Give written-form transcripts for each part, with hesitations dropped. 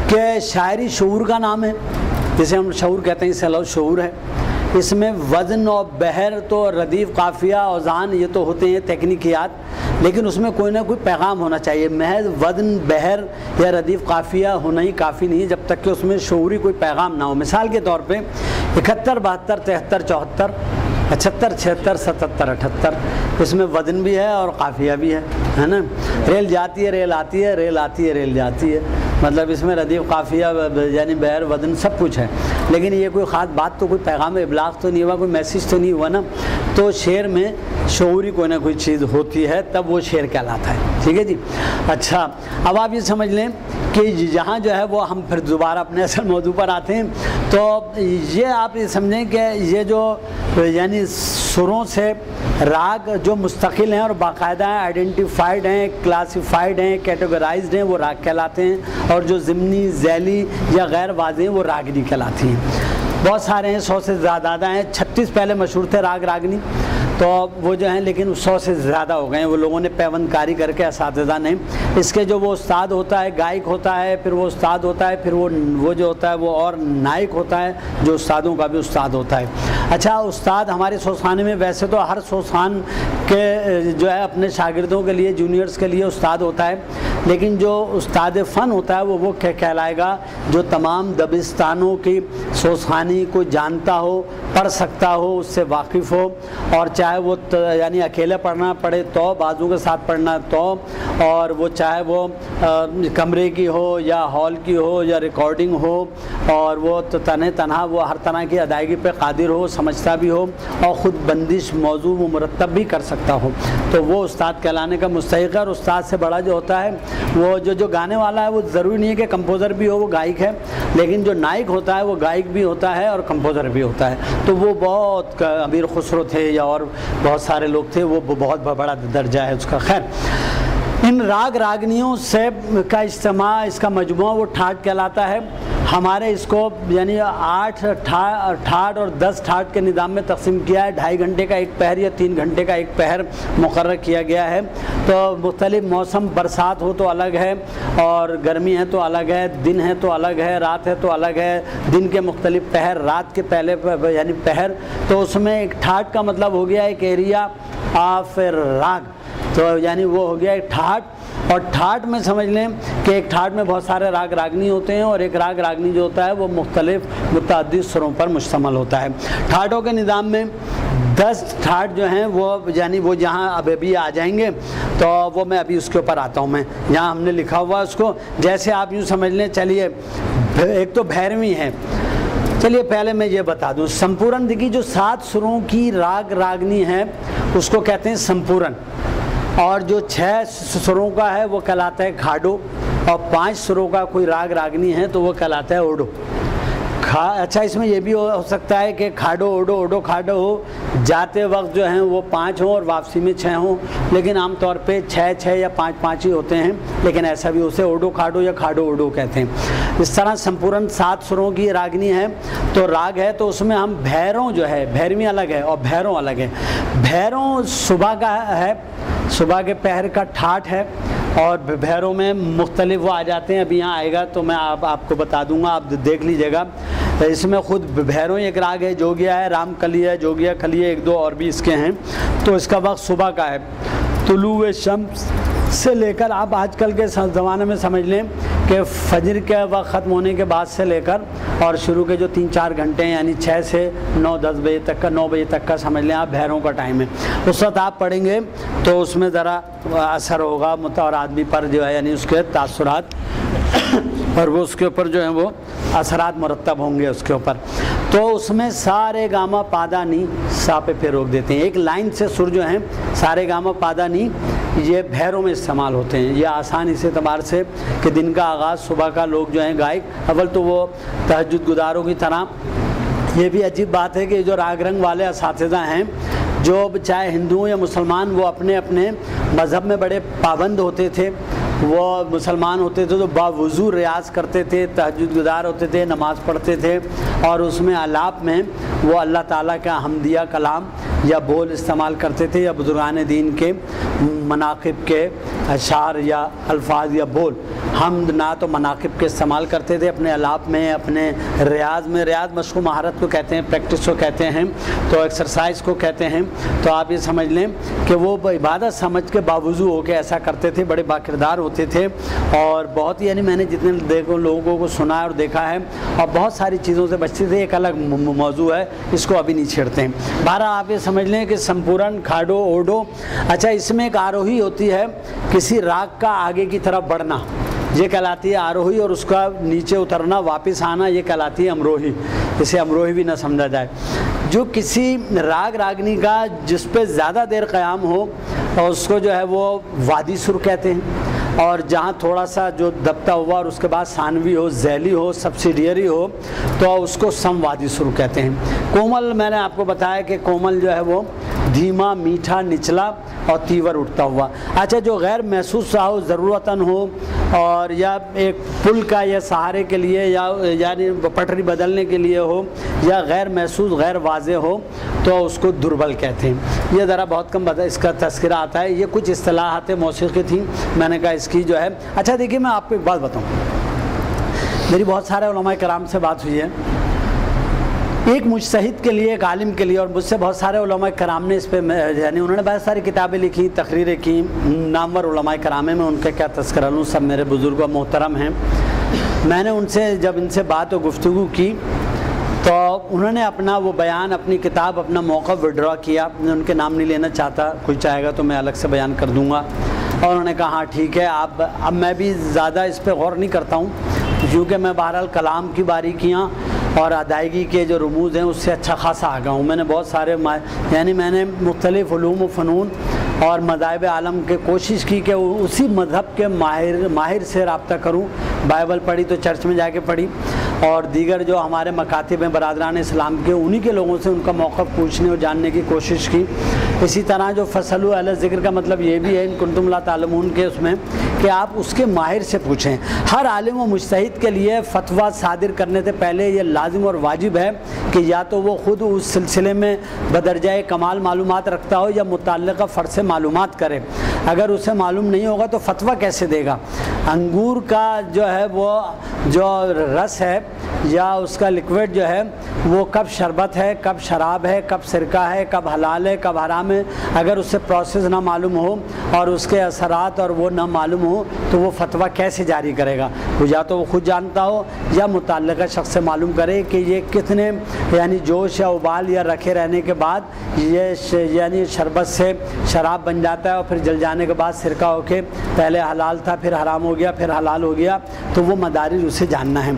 کہ شاعری شعور کا نام ہے، جسے ہم شعور کہتے ہیں، اس سے لفظ شعور ہے. اس میں وزن اور بحر تو ردیف قافیہ اوزان یہ تو ہوتے ہیں تکنیکیات، لیکن اس میں کوئی نہ کوئی پیغام ہونا چاہیے. محض وزن بحر یا ردیف قافیہ ہونا ہی کافی نہیں جب تک کہ اس میں شعوری کوئی پیغام نہ ہو. مثال کے طور پہ 71 72 73 74 75 76 77 78 اس میں وزن بھی ہے اور قافیہ بھی ہے نا. ریل جاتی ہے ریل آتی ہے، ریل آتی ہے ریل جاتی ہے، مطلب اس میں ردیف قافیہ یعنی بحر وزن سب کچھ ہے، لیکن یہ کوئی خاص بات تو کوئی پیغام ابلاغ تو نہیں ہوا، کوئی میسیج تو نہیں ہوا نا. تو شعر میں شعوری کوئی نہ کوئی چیز ہوتی ہے تب وہ شعر کہلاتا ہے. ٹھیک ہے جی. اچھا اب آپ یہ سمجھ لیں کہ یہاں جو ہے وہ ہم پھر دوبارہ اپنے اصل موضوع پر آتے ہیں. تو یہ آپ یہ سمجھیں کہ یہ جو یعنی سروں سے راگ جو مستقل ہیں اور باقاعدہ ہیں، آئیڈینٹیفائڈ ہیں، کلاسیفائڈ ہیں، کیٹیگرائزڈ ہیں، وہ راگ کہلاتے ہیں. اور جو ضمنی ذیلی یا غیر واضح ہیں وہ راگنی کہلاتی ہیں. بہت سارے ہیں، 100 سے زیادہ ہیں. 36 پہلے مشہور تھے راگ راگنی، تو وہ جو ہیں لیکن 100 سے زیادہ ہو گئے ہیں. وہ لوگوں نے پیوند کاری کر کے اساتذہ نے اس کے جو وہ استاد ہوتا ہے گائک ہوتا ہے، پھر وہ استاد ہوتا ہے، پھر وہ جو ہوتا ہے وہ اور نائک ہوتا ہے جو استادوں کا بھی استاد ہوتا ہے. اچھا استاد ہمارے سوسخانے میں ویسے تو ہر سوسخان کے جو ہے اپنے شاگردوں کے لیے جونیئرز کے لیے استاد ہوتا ہے، لیکن جو استاد فن ہوتا ہے وہ کہلائے گا جو تمام دبستانوں کی سوسخانی کو جانتا ہو، پڑھ سکتا ہو، اس سے واقف ہو، اور چاہے وہ یعنی اکیلے پڑھنا پڑے تو بازو کے ساتھ پڑھنا تو، اور وہ چاہے وہ کمرے کی ہو یا ہال کی ہو یا ریکارڈنگ ہو، اور وہ تنہا وہ ہر طرح کی ادائیگی پہ قادر ہو، سمجھتا بھی ہو اور خود بندش موضوع و مرتب بھی کر سکتا ہو، تو وہ استاد کہلانے کا مستحق ہے. اور استاد سے بڑا جو ہوتا ہے وہ جو گانے والا ہے وہ ضروری نہیں ہے کہ کمپوزر بھی ہو، وہ گائک ہے، لیکن جو نائک ہوتا ہے وہ گائک بھی ہوتا ہے اور کمپوزر بھی ہوتا ہے. تو وہ بہت امیر خسرو تھے یا اور بہت سارے لوگ تھے، وہ بہت بڑا درجہ ہے اس کا. خیر ان راگ راگنیوں سے کا اجتماع، اس کا مجموعہ وہ ٹھاٹ کہلاتا ہے. ہمارے اس کو یعنی 8 ٹھاٹ اور 10 ٹھاٹ کے نظام میں تقسیم کیا ہے. 2.5 گھنٹے کا ایک پہر یا 3 گھنٹے کا ایک پہر مقرر کیا گیا ہے. تو مختلف موسم، برسات ہو تو الگ ہے اور گرمی ہے تو الگ ہے، دن ہے تو الگ ہے، رات ہے تو الگ ہے. دن کے مختلف پہر، رات کے پہلے یعنی پہر، تو اس میں ایک ٹھاٹ کا مطلب ہو گیا ایک ایریا آف راگ، تو یعنی وہ ہو گیا ایک ٹھاٹ. اور ٹھاٹ میں سمجھ لیں کہ ایک ٹھاٹ میں بہت سارے راگ راگنی ہوتے ہیں اور ایک راگ راگنی جو ہوتا ہے وہ مختلف متعدد سروں پر مشتمل ہوتا ہے. ٹھاٹوں کے نظام میں 10 ٹھاٹ جو ہیں وہ یعنی وہ جہاں ابھی آ جائیں گے تو وہ میں ابھی اس کے اوپر آتا ہوں. میں یہاں ہم نے لکھا ہوا اس کو جیسے آپ یوں سمجھ لیں. چلیے ایک تو بھیرویں ہے. چلیے پہلے میں یہ بتا دوں سمپورن کی جو 7 سروں کی راگ راگنی ہے اس کو کہتے ہیں سمپورن، اور جو 6 سروں کا ہے وہ کہلاتا ہے کھاڈو، اور 5 سروں کا کوئی راگ راگنی ہے تو وہ کہلاتا ہے اوڈو. اچھا اس میں یہ بھی ہو سکتا ہے کہ کھاڈو اوڈو اوڈو کھاڈو ہو، جاتے وقت جو ہیں وہ 5 ہوں اور واپسی میں 6 ہوں، لیکن عام طور پہ 6 یا 5 ہی ہوتے ہیں. لیکن ایسا بھی اسے اوڈو کھاڈو یا کھاڈو اوڈو کہتے ہیں. اس طرح سمپورن 7 سروں کی راگنی ہے. تو راگ ہے تو اس میں ہم بھیروں جو ہے، بھیرویں الگ ہے اور بھیروں الگ ہے. بھیروں صبح کا ہے، صبح کے پہر کا ٹھاٹ ہے، اور بھیروں میں مختلف وہ آ جاتے ہیں. ابھی یہاں آئے گا تو میں آپ کو بتا دوں گا، آپ دیکھ لیجئے گا. اس میں خود بھیروں ایک راگ ہے، جوگیا ہے، رام کلی ہے، جوگیا کلی ہے، 1 2 اور بھی اس کے ہیں. تو اس کا وقت صبح کا ہے. طلوع شمس سے لے کر آپ آج کل کے زمانے میں سمجھ لیں کہ فجر کے وقت ختم ہونے کے بعد سے لے کر اور شروع کے جو 3-4 گھنٹے یعنی 6 سے 9-10 بجے تک کا، 9 بجے تک کا سمجھ لیں آپ بھیروں کا ٹائم ہے. اس وقت آپ پڑھیں گے تو اس میں ذرا اثر ہوگا اور آدمی پر جو ہے یعنی اس کے تاثرات اور وہ اس کے اوپر جو ہیں وہ اثرات مرتب ہوں گے اس کے اوپر. تو اس میں سارے گاما پادا نی سا پہ پھر روک دیتے ہیں. ایک لائن سے سر جو ہیں سارے گاما پادا نی یہ بھیروں میں استعمال ہوتے ہیں. یہ آسان اس اعتبار سے کہ دن کا آغاز صبح کا لوگ جو ہیں گائک اول تو وہ تہجد گزاروں کی طرح. یہ بھی عجیب بات ہے کہ جو راگ رنگ والے اساتذہ ہیں جو چاہے ہندو یا مسلمان وہ اپنے اپنے مذہب میں بڑے پابند ہوتے تھے. وہ مسلمان ہوتے تھے تو باوضو ریاض کرتے تھے، تہجد گزار ہوتے تھے، نماز پڑھتے تھے، اور اس میں آلاپ میں وہ اللہ تعالیٰ کا حمدیہ کلام یا بول استعمال کرتے تھے، یا بزرگان دین کے مناقب کے اشعار یا الفاظ یا بول، حمد نعت و مناقب کے استعمال کرتے تھے اپنے الاپ میں، اپنے ریاض میں۔ ریاض مشق و مہارت کو کہتے ہیں، پریکٹس کو کہتے ہیں، تو ایکسرسائز کو کہتے ہیں۔ تو آپ یہ سمجھ لیں کہ وہ عبادت سمجھ کے باوضو ہو کے ایسا کرتے تھے، بڑے باکردار ہوتے تھے، اور بہت یعنی میں نے جتنے لوگوں کو سنا اور دیکھا ہے، اور بہت ساری چیزوں سے بچتے تھے۔ ایک الگ موضوع ہے، اس کو ابھی نہیں چھیڑتے ہیں۔ بہرحال آپ یہ سمجھ لیں کہ سمپورن، کھاڈو، اوڈو، اچھا اس میں ایک آروہی ہوتی ہے، کسی راگ کا آگے کی طرف بڑھنا، یہ کہلاتی ہے آروہی، اور اس کا نیچے اترنا واپس آنا یہ کہلاتی ہے امروہی۔ اسے امروہی بھی نہ سمجھا جائے۔ جو کسی راگ راگنی کا جس پہ زیادہ دیر قیام ہو اور اس کو جو ہے وہ وادی سر کہتے ہیں، اور جہاں تھوڑا سا جو دبتا ہوا اور اس کے بعد ثانوی ہو، ذیلی ہو، سبسیڈیری ہو، تو اس کو سم وادی سر کہتے ہیں۔ کومل میں نے آپ کو بتایا کہ کومل جو ہے وہ دھیما، میٹھا، نچلا اور تیور اٹھتا ہوا۔ اچھا جو غیر محسوس سا ہو، ضرورتاً ہو، اور یا ایک پل کا یا سہارے کے لیے، یا یعنی پٹری بدلنے کے لیے ہو، یا غیر محسوس، غیر واضح ہو، تو اس کو دربل کہتے ہیں۔ یہ ذرا بہت کم اس کا تذکرہ آتا ہے۔ یہ کچھ اصطلاحات موسیقی تھیں، میں نے کہا اس کی جو ہے۔ اچھا دیکھیے میں آپ کو ایک بات بتاؤں، میری بہت سارے علماء کرام سے بات ہوئی ہے، ایک مجتہد کے لیے، ایک عالم کے لیے، اور مجھ سے بہت سارے علماء کرام نے اس پہ یعنی انہوں نے بہت ساری کتابیں لکھی، تقریریں کی، نامور علماء کرام ہیں، میں ان کا کیا تذکرہ لوں، سب میرے بزرگ و محترم ہیں۔ میں نے ان سے جب ان سے بات و گفتگو کی تو انہوں نے اپنا وہ بیان، اپنی کتاب، اپنا موقف وڈرا کیا۔ میں ان کے نام نہیں لینا چاہتا، کوئی چاہے گا تو میں الگ سے بیان کر دوں گا۔ اور انہوں نے کہا ہاں ٹھیک ہے، اب میں بھی زیادہ اس پہ غور نہیں کرتا ہوں، کیونکہ میں بہرحال کلام کی باریکیاں اور ادائیگی کے جو رموز ہیں اس سے اچھا خاصا آگا ہوں۔ میں نے بہت سارے یعنی میں نے مختلف علوم و فنون اور مذاہب عالم کے کوشش کی کہ اسی مذہب کے ماہر سے رابطہ کروں۔ بائبل پڑھی تو چرچ میں جا کے پڑھی، اور دیگر جو ہمارے مکاتب ہیں برادران اسلام کے، انہی کے لوگوں سے ان کا موقف پوچھنے اور جاننے کی کوشش کی۔ اسی طرح جو فصلوا اہل ذکر کا مطلب یہ بھی ہے ان کنتم لا تعلمون کے، اس میں کہ آپ اس کے ماہر سے پوچھیں۔ ہر عالم و مجتہد کے لیے فتویٰ صادر کرنے سے پہلے یہ لازم اور واجب ہے کہ یا تو وہ خود اس سلسلے میں بدرجہ کمال معلومات رکھتا ہو، یا متعلقہ فرد سے معلومات کرے۔ اگر اسے معلوم نہیں ہوگا تو فتویٰ کیسے دے گا؟ انگور کا جو ہے وہ جو رس ہے یا اس کا لکوڈ جو ہے وہ کب شربت ہے، کب شراب ہے، کب سرکہ ہے، کب حلال ہے، کب حرام ہے، اگر اس سے پروسیس نہ معلوم ہو اور اس کے اثرات اور وہ نہ معلوم ہو تو وہ فتویٰ کیسے جاری کرے گا؟ یا تو وہ خود جانتا ہو یا متعلقہ شخص سے معلوم کرے کہ یہ کتنے یعنی جوش یا ابال یا رکھے رہنے کے بعد یہ یعنی شربت سے شراب بن جاتا ہے، اور پھر جل جانے کے بعد سرکہ ہو کے پہلے حلال تھا پھر حرام ہو گیا پھر حلال ہو گیا، تو وہ مدارج اسے جاننا ہے۔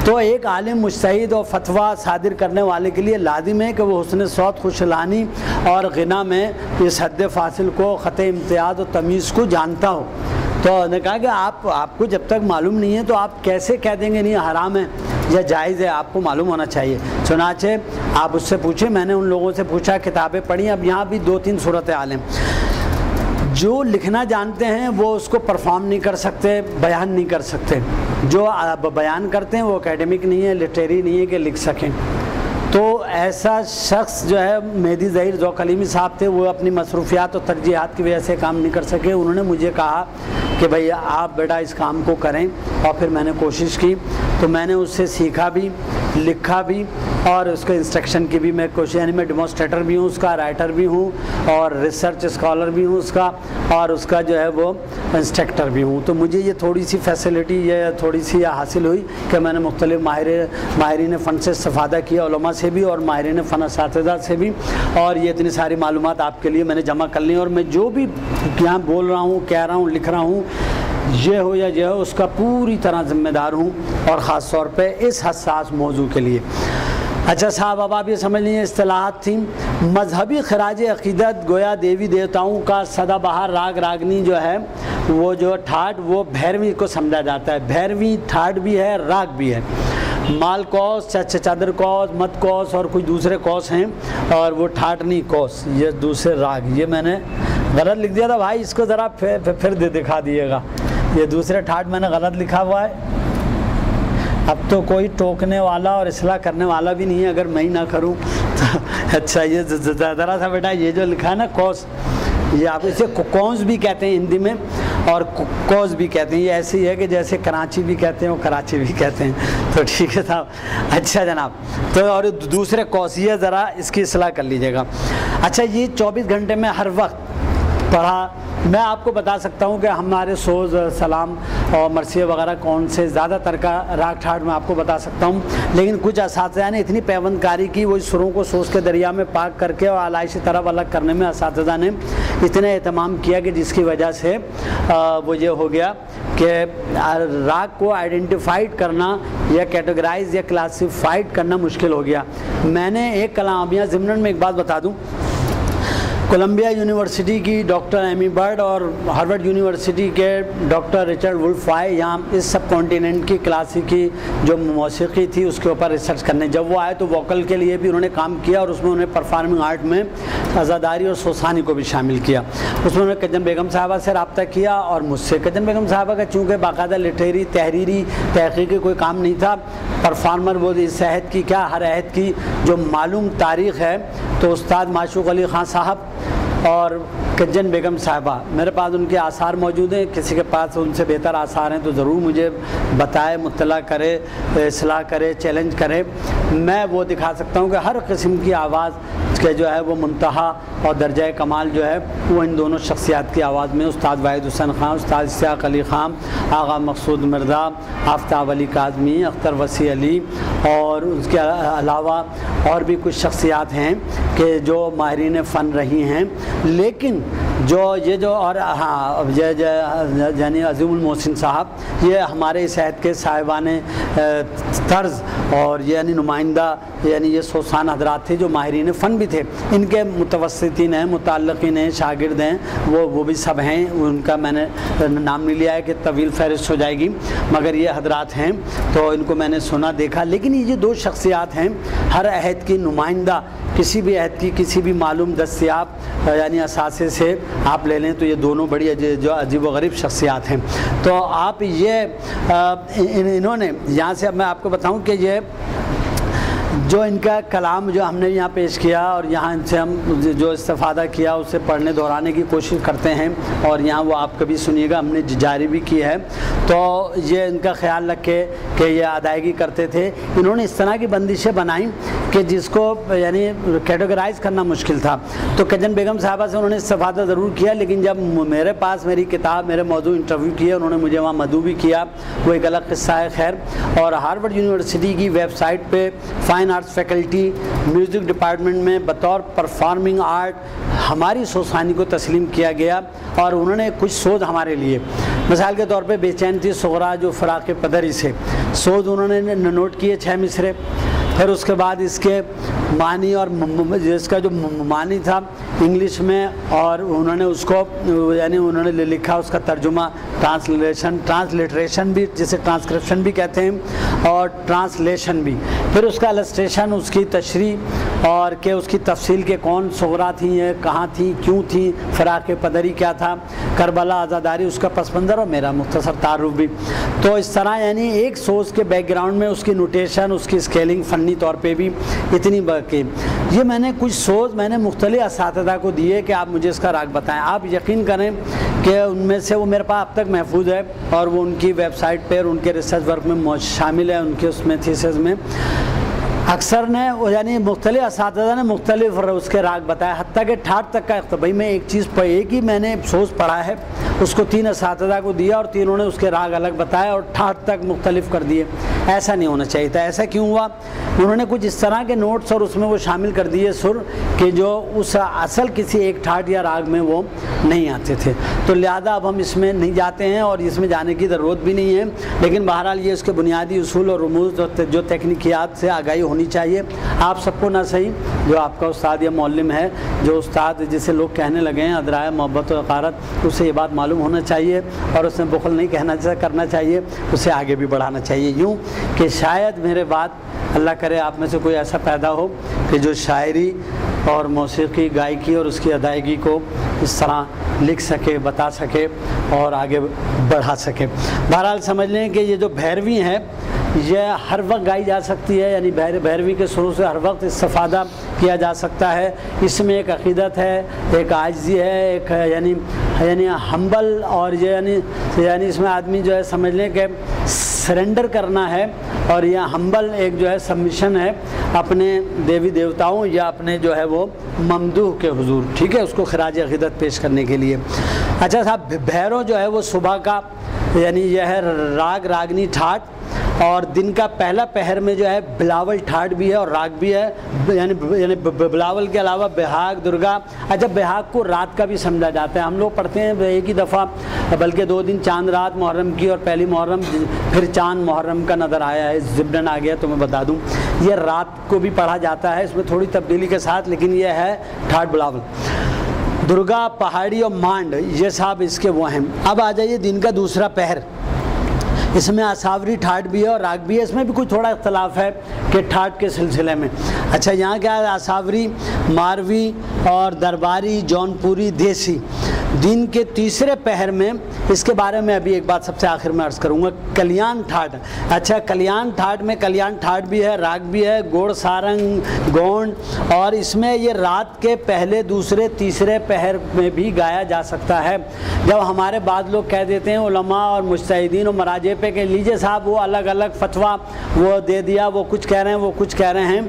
تو ایک عالم مجتہد اور فتویٰ صادر کرنے والے کے لیے لازم ہے کہ وہ حسن صوت، خوشلانی اور غنا میں اس حد فاصل کو، خط امتیاز و تمیز کو جانتا ہو۔ تو نے کہا کہ آپ کو جب تک معلوم نہیں ہے تو آپ کیسے کہہ دیں گے نہیں حرام ہے یا جائز ہے؟ آپ کو معلوم ہونا چاہیے۔ چنانچہ آپ اس سے پوچھیں، میں نے ان لوگوں سے پوچھا، کتابیں پڑھی۔ اب یہاں بھی 2-3 صورتحال ہیں۔ جو لکھنا جانتے ہیں وہ اس کو پرفارم نہیں کر سکتے، بیان نہیں کر سکتے۔ جو بیان کرتے ہیں وہ اکیڈمک نہیں ہے، لٹریری نہیں ہے کہ لکھ سکیں۔ تو ایسا شخص جو ہے مہدی ظہیر ذوالقلیمی صاحب تھے، وہ اپنی مصروفیات اور ترجیحات کی وجہ سے کام نہیں کر سکے۔ انہوں نے مجھے کہا کہ بھئی آپ بیٹا اس کام کو کریں، اور پھر میں نے کوشش کی، تو میں نے اس سے سیکھا بھی، لکھا بھی، اور اس کے انسٹرکشن کی بھی میں کوشش، یعنی میں ڈیمونسٹریٹر بھی ہوں اس کا، رائٹر بھی ہوں، اور ریسرچ اسکالر بھی ہوں اس کا، اور اس کا جو ہے وہ انسٹرکٹر بھی ہوں۔ تو مجھے یہ تھوڑی سی فیسلٹی، یہ تھوڑی سی حاصل ہوئی کہ میں نے مختلف ماہرین فن سے استفادہ کیا، علماء سے بھی اور ماہرین فن اساتذہ سے بھی، اور یہ اتنی ساری معلومات آپ کے لیے میں نے جمع کر لی، اور میں جو بھی یہاں بول رہا ہوں، کہہ رہا ہوں، لکھ رہا ہوں، یہ ہو یا یہ ہو، اس کا پوری طرح ذمہ دار ہوں، اور خاص طور پہ اس حساس موضوع کے لیے۔ اچھا صاحب، اب آپ یہ سمجھ لیجیے اصطلاحات تھیں۔ مذہبی خراج عقیدت گویا دیوی دیوتاؤں کا سدا بہار راگ راگنی جو ہے، وہ جو ٹھاٹ، وہ بھیرویں کو سمجھا جاتا ہے۔ بھیرویں ٹھاٹ بھی ہے، راگ بھی ہے۔ مال کوس، چادر کوس، مت کوس اور کوئی دوسرے کوس ہیں، اور وہ ٹھاٹنی کوس، یہ دوسرے راگ۔ یہ میں نے غلط لکھ دیا تھا بھائی، اس کو ذرا پھر دکھا دیے گا۔ یہ دوسرے ٹھاٹ میں نے غلط لکھا ہوا ہے۔ اب تو کوئی ٹوکنے والا اور اصلاح کرنے والا بھی نہیں ہے، اگر میں ہی نہ کروں اچھا یہ ذرا سا بیٹا یہ جو لکھا ہے نا کوس، یہ آپ اسے کونز بھی کہتے ہیں ہندی میں اور کوز بھی کہتے ہیں، یہ ایسے ہی ہے کہ جیسے کراچی بھی کہتے ہیں اور کراچی بھی کہتے ہیں، تو ٹھیک ہے صاحب. اچھا جناب، تو اور دوسرے کوس یہ ذرا اس کی اصلاح کر لیجیے گا. اچھا یہ 24 گھنٹے میں ہر وقت پڑھا. میں آپ کو بتا سکتا ہوں کہ ہمارے سوز، سلام اور مرثیہ وغیرہ کون سے زیادہ تر کا راگ ٹھاٹ میں آپ کو بتا سکتا ہوں، لیکن کچھ اساتذہ نے اتنی پیوند کاری کی، وہ سروں کو سوز کے دریا میں پاک کر کے اور آلائشی طرف الگ کرنے میں اساتذہ نے اتنا اہتمام کیا کہ جس کی وجہ سے وہ یہ ہو گیا کہ راگ کو آئیڈینٹیفائڈ کرنا یا کیٹیگرائز یا کلاسیفائڈ کرنا مشکل ہو گیا. میں نے ایک کلام یہاں ضمن میں ایک بات بتا دوں، کولمبیا یونیورسٹی کی ڈاکٹر ایمی برڈ اور ہارورڈ یونیورسٹی کے ڈاکٹر رچرڈ ولف آئے یہاں اس سب کانٹیننٹ کی کلاسیکی جو موسیقی تھی اس کے اوپر ریسرچ کرنے. جب وہ آئے تو ووکل کے لیے بھی انہوں نے کام کیا اور اس میں انہوں نے پرفارمنگ آرٹ میں عزاداری اور سوسانی کو بھی شامل کیا. اس میں انہوں نے کجن بیگم صاحبہ سے رابطہ کیا اور مجھ سے. کجن بیگم صاحبہ کا چونکہ باقاعدہ لٹریری تحریری تحقیقی کوئی کام نہیں تھا، پرفارمر وہ اس عہد کی کیا ہر عہد کی جو معلوم تاریخ ہے، تو استاد معشوق علی خان صاحب اور کجن بیگم صاحبہ، میرے پاس ان کے آثار موجود ہیں، کسی کے پاس ان سے بہتر آثار ہیں تو ضرور مجھے بتائے، مطلع کرے، اصلاح کرے، چیلنج کرے. میں وہ دکھا سکتا ہوں کہ ہر قسم کی آواز کے جو ہے وہ منتہا اور درجہ کمال جو ہے وہ ان دونوں شخصیات کی آواز میں استاد واحد حسین خان، استاد اشتیاق علی خان، آغا مقصود مرزا، آفتاب علی کاظمی، اختر وسیع علی اور اس کے علاوہ اور بھی کچھ شخصیات ہیں کہ جو ماہرین فن رہی ہیں. لیکن جو اور ہاں یعنی عظیم المحسن صاحب یہ ہمارے اس عہد کے صاحبان طرز اور یعنی نمائندہ یعنی یہ سوسان حضرات تھے جو ماہرین فن بھی تھے. ان کے متوسطین ہیں، متعلقین ہیں، شاگرد ہیں، وہ بھی سب ہیں. ان کا میں نے نام نہیں لیا ہے کہ طویل فہرست ہو جائے گی، مگر یہ حضرات ہیں تو ان کو میں نے سنا دیکھا. لیکن یہ دو شخصیات ہیں ہر عہد کی نمائندہ، کسی بھی عہد کی کسی بھی معلوم دستیاب یعنی اثاثے سے آپ لے لیں تو یہ دونوں بڑی جو عجیب و غریب شخصیات ہیں. تو آپ یہ انہوں نے یہاں سے اب میں آپ کو بتاؤں کہ یہ جو ان کا کلام جو ہم نے یہاں پیش کیا اور یہاں ان سے ہم جو استفادہ کیا اسے پڑھنے دہرانے کی کوشش کرتے ہیں اور یہاں وہ آپ کبھی سنیے گا، ہم نے جاری بھی کی ہے. تو یہ ان کا خیال رکھے کہ یہ ادائیگی کرتے تھے. انہوں نے اس طرح کی بندشیں بنائیں کہ جس کو یعنی کیٹیگرائز کرنا مشکل تھا. تو کجن بیگم صاحبہ سے انہوں نے استفادہ ضرور کیا، لیکن جب میرے پاس میری کتاب میرے موضوع انٹرویو کیا انہوں نے مجھے وہاں مدعو بھی کیا، وہ ایک الگ قصہ ہے. خیر، اور ہارورڈ یونیورسٹی کی ویب سائٹ پہ fine arts faculty music department میں بطور پرفارمنگ آرٹ ہماری سوسانی کو تسلیم کیا گیا اور انہوں نے کچھ سوز ہمارے لیے، مثال کے طور پہ بے چین تھی صغرا جو فراق پدری سے سوز انہوں نے نوٹ کیے 6 مصرے. پھر اس کے بعد اس کے معنی اور اس کا جو معنی تھا انگلش میں اور انہوں نے اس کو یعنی انہوں نے لکھا اس کا ترجمہ، ٹرانسلیٹریشن بھی جسے ٹرانسکرپشن بھی کہتے ہیں اور ٹرانسلیشن بھی. پھر اس کا السٹریشن، اس کی تشریح اور کہ اس کی تفصیل کے کون صغرا تھیں، یہ کہاں تھیں، کیوں تھیں، فراق پدری کیا تھا، کربلا عزاداری اس کا پس منظر اور میرا مختصر تعارف بھی. تو اس طرح یعنی ایک سوز کے بیک گراؤنڈ میں اس کی نوٹیشن، اس کی اسکیلنگ فنی طور پہ بھی اتنی باقی. یہ میں نے کچھ سوز میں نے مختلف اساتذہ کو دیے کہ آپ مجھے اس کا راگ بتائیں. آپ یقین کریں کہ ان میں سے وہ میرے پاس اب تک محفوظ ہے اور وہ ان کی ویب سائٹ پہ اور ان کے ریسرچ ورک میں شامل ہے، ان کے اس میں تھیسز میں. اکثر نے یعنی مختلف اساتذہ نے مختلف اس کے راگ بتائے، حتیٰ کہ ٹھاٹ تک کا بھائی میں ایک چیز ایک ہی میں نے سوز پڑھا ہے اس کو 3 اساتذہ کو دیا اور تینوں نے اس کے راگ الگ بتائے اور ٹھاٹ تک مختلف کر دیے. ایسا نہیں ہونا چاہیے تھا. ایسا کیوں ہوا؟ انہوں نے کچھ اس طرح کے نوٹس اور اس میں وہ شامل کر دیے سر کہ جو اس اصل کسی ایک ٹھاٹ یا راگ میں وہ نہیں آتے تھے. تو لہذا اب ہم اس میں نہیں جاتے ہیں اور اس میں جانے کی ضرورت بھی نہیں ہے. لیکن بہرحال یہ اس کے بنیادی اصول اور رموز جو تکنیکیات سے آگاہی ہونی چاہیے آپ سب کو، نہ صحیح جو آپ کا استاد یا معلم ہے، جو استاد جسے لوگ کہنے لگے ہیں ادرائے محبت و حقارت، اسے یہ بات معلوم ہونا چاہیے اور اس میں بخل نہیں کرنا چاہیے، اسے آگے بھی بڑھانا چاہیے. یوں کہ شاید میرے بعد اللہ کرے آپ میں سے کوئی ایسا پیدا ہو کہ جو شاعری اور موسیقی گائیکی اور اس کی ادائیگی کو اس طرح لکھ سکے، بتا سکے اور آگے بڑھا سکے. بہرحال سمجھ لیں کہ یہ جو بھیروی ہیں یہ ہر وقت گائی جا سکتی ہے، یعنی بھیروی کے سروں سے ہر وقت استفادہ کیا جا سکتا ہے۔ اس میں ایک عقیدت ہے، ایک عاجزی ہے، ایک یعنی ہمبل، اور یہ یعنی اس میں آدمی جو ہے سمجھ لیں کہ سرنڈر کرنا ہے، اور یہ ہمبل ایک جو ہے سبمیشن ہے اپنے دیوی دیوتاؤں یا اپنے جو ہے وہ ممدوح کے حضور، ٹھیک ہے، اس کو خراج عقیدت پیش کرنے کے لیے۔ اچھا صاحب، بھیرو جو ہے وہ صبح کا یعنی یہ ہے راگ راگنی ٹھاٹ، اور دن کا پہلا پہر میں جو ہے بلاول ٹھاٹ بھی ہے اور راگ بھی ہے، یعنی بلاول کے علاوہ بہاگ، درگا۔ اچھا، بہاگ کو رات کا بھی سمجھا جاتا ہے، ہم لوگ پڑھتے ہیں ایک ہی دفعہ بلکہ 2 دن چاند رات محرم کی، اور پہلی محرم پھر چاند محرم کا نظر آیا ہے، ضمن آ گیا تو میں بتا دوں، یہ رات کو بھی پڑھا جاتا ہے، اس میں تھوڑی تبدیلی کے ساتھ، لیکن یہ ہے ٹھاٹ بلاول۔ درگا، پہاڑی اور مانڈ، یہ صاحب اس کے وہ ہیں۔ اب آ جائیے دن کا دوسرا پہر، اس میں آساوری ٹھاٹ بھی ہے اور راگ بھی ہے، اس میں بھی کچھ تھوڑا اختلاف ہے کہ ٹھاٹ کے سلسلے میں۔ اچھا، یہاں کیا ہے، آساوری، ماروی اور درباری، جونپوری، دیسی۔ دن کے تیسرے پہر میں اس کے بارے میں ابھی ایک بات سب سے آخر میں عرض کروں گا، کلیان ٹھاٹ۔ اچھا، کلیان ٹھاٹ میں کلیان ٹھاٹ بھی ہے، راگ بھی ہے، گوڑ سارنگ، گونڈ، اور اس میں یہ رات کے پہلے، دوسرے، تیسرے پہر میں بھی گایا جا سکتا ہے۔ جب ہمارے بعض لوگ کہہ دیتے ہیں علماء اور مجتہدین اور مراجع پہ کہ لیجئے صاحب وہ الگ الگ فتویٰ وہ دے دیا، وہ کچھ کہہ رہے ہیں، وہ کچھ کہہ رہے ہیں،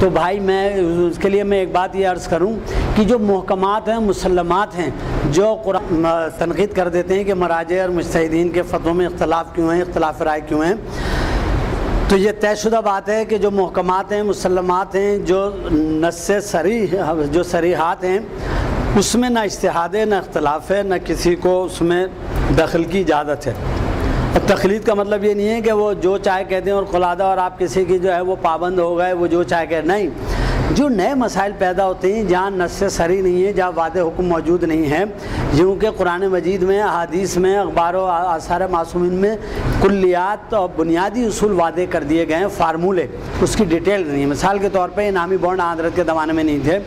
تو بھائی میں اس کے لیے میں ایک بات یہ عرض کروں کہ جو محکمات ہیں، مسلمات ہیں، جو قرآن تنقید کر دیتے ہیں کہ مراجع اور مجتہدین کے فتووں میں اختلاف کیوں ہیں، اختلاف رائے کیوں ہیں، تو یہ طے شدہ بات ہے کہ جو محکمات ہیں، مسلمات ہیں، جو نص صریح، جو صریحات ہیں، اس میں نہ اجتہاد ہے، نہ اختلاف ہے، نہ کسی کو اس میں دخل کی اجازت ہے۔ اور تقلید کا مطلب یہ نہیں ہے کہ وہ جو چاہے کہتے ہیں اور قلادہ، اور آپ کسی کی جو ہے وہ پابند ہو گئے، وہ جو چاہے کہ نہیں۔ جو نئے مسائل پیدا ہوتے ہیں جہاں نص صریح نہیں ہے، جہاں واضح حکم موجود نہیں ہے، جوں کہ قرآن مجید میں، احادیث میں، اخبار و آثار معصومین میں کلیات اور بنیادی اصول واضح کر دیے گئے ہیں، فارمولے، اس کی ڈیٹیل نہیں ہے۔ مثال کے طور پہ انعامی بانڈ حضرت کے زمانے میں نہیں تھے،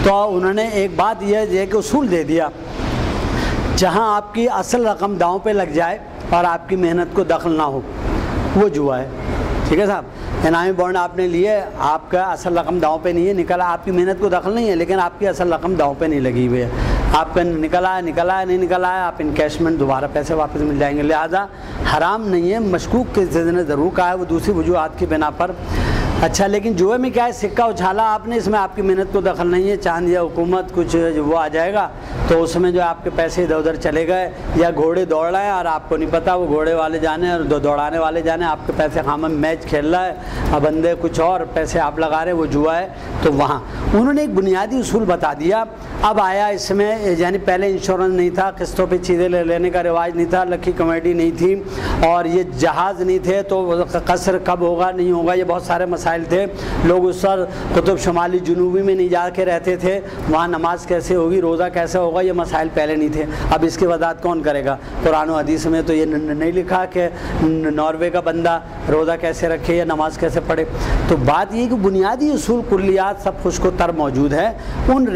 تو انہوں نے ایک بات یہ کہ اصول دے دیا، جہاں آپ کی اصل رقم داؤں پہ لگ جائے اور آپ کی محنت کو دخل نہ ہو، وہ جوا ہے۔ ٹھیک ہے صاحب، انعامی بانڈ آپ نے لیے، آپ کا اصل رقم داؤں پہ نہیں ہے، نکلا، آپ کی محنت کو دخل نہیں ہے، لیکن آپ کی اصل رقم داؤں پہ نہیں لگی ہوئی ہے، آپ کا نکلا ہے نہیں نکلا ہے، آپ انکیشمنٹ دوبارہ پیسے واپس مل جائیں گے، لہذا حرام نہیں ہے، مشکوک کے نے ضرور کہا ہے، وہ دوسری وجوہات کی بنا پر۔ اچھا، لیکن جوئے میں کیا ہے، سکہ اچھالا آپ نے، اس میں آپ کی محنت کو دخل نہیں ہے، چاند یا حکومت کچھ وہ آ جائے گا تو اس میں جو آپ کے پیسے ادھر ادھر چلے گئے، یا گھوڑے دوڑ رہے ہیں اور آپ کو نہیں پتا، وہ گھوڑے والے جانے اور دوڑانے والے جانے، آپ کے پیسے خامہ میچ کھیل رہا ہے، اب بندے کچھ اور پیسے آپ لگا رہے، وہ جوا ہے۔ تو وہاں انہوں نے ایک بنیادی اصول بتا دیا۔ اب آیا اس میں، یعنی پہلے انشورنس نہیں تھا، قسطوں پہ چیزیں لینے کا رواج نہیں تھا، لکی کمیٹی نہیں تھی، اور یہ جہاز نہیں تھے، تو قصر کب ہوگا نہیں ہوگا، یہ بہت سارے مسائل تھے۔ لوگ اس وقت قطب شمالی جنوبی میں نہیں جا کے رہتے تھے، وہاں نماز کیسے ہوگی، روزہ کیسے ہوگا، یہ مسائل پہلے نہیں تھے۔ اب اس کی وضاحت کون کرے گا؟ قرآن و حدیث میں تو یہ نہیں لکھا کہ ناروے کا بندہ روزہ کیسے رکھے یا نماز کیسے پڑھے۔ تو بات یہ کہ بنیادی اصول، کلیات سب خوش کو تر موجود ہے، ان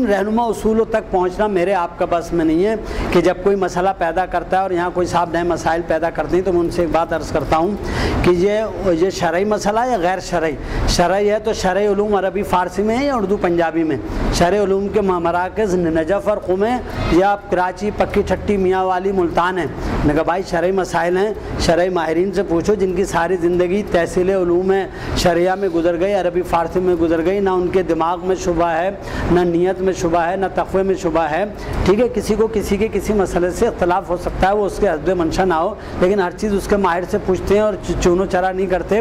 رہنما اصولوں تک پہنچنا میرے آپ کا بس میں نہیں ہے کہ جب کوئی مسئلہ پیدا کرتا ہے، اور یہاں کوئی صاحب نئے مسائل پیدا کرتے ہیں، تو میں ان سے ایک بات عرض کرتا ہوں کہ یہ شرعی مسئلہ ہے یا غیر شرعی ہے، تو شرعی علوم عربی فارسی میں ہے یا اردو پنجابی میں؟ شرعی علوم کے مراکز نجف اور قم ہے یا کراچی، پکی ٹھٹی، میاں والی، ملتان ہے؟ میں کہا بھائی شرعی مسائل ہیں، شرعی ماہرین سے پوچھو جن کی ساری زندگی تحصیل علوم ہے شریعہ میں گزر گئی، عربی فارسی میں گزر گئی، نہ ان کے دماغ میں شبہ ہے، نہ نیت میں شبہ ہے، نہ تقوی میں شبہ ہے۔ ٹھیک ہے، کسی کو کسی کے کسی مسئلے سے اختلاف ہو سکتا ہے، وہ اس کے حسب منشا نہ ہو، لیکن ہر چیز اس کے ماہر سے پوچھتے ہیں اور چونو چرا نہیں کرتے،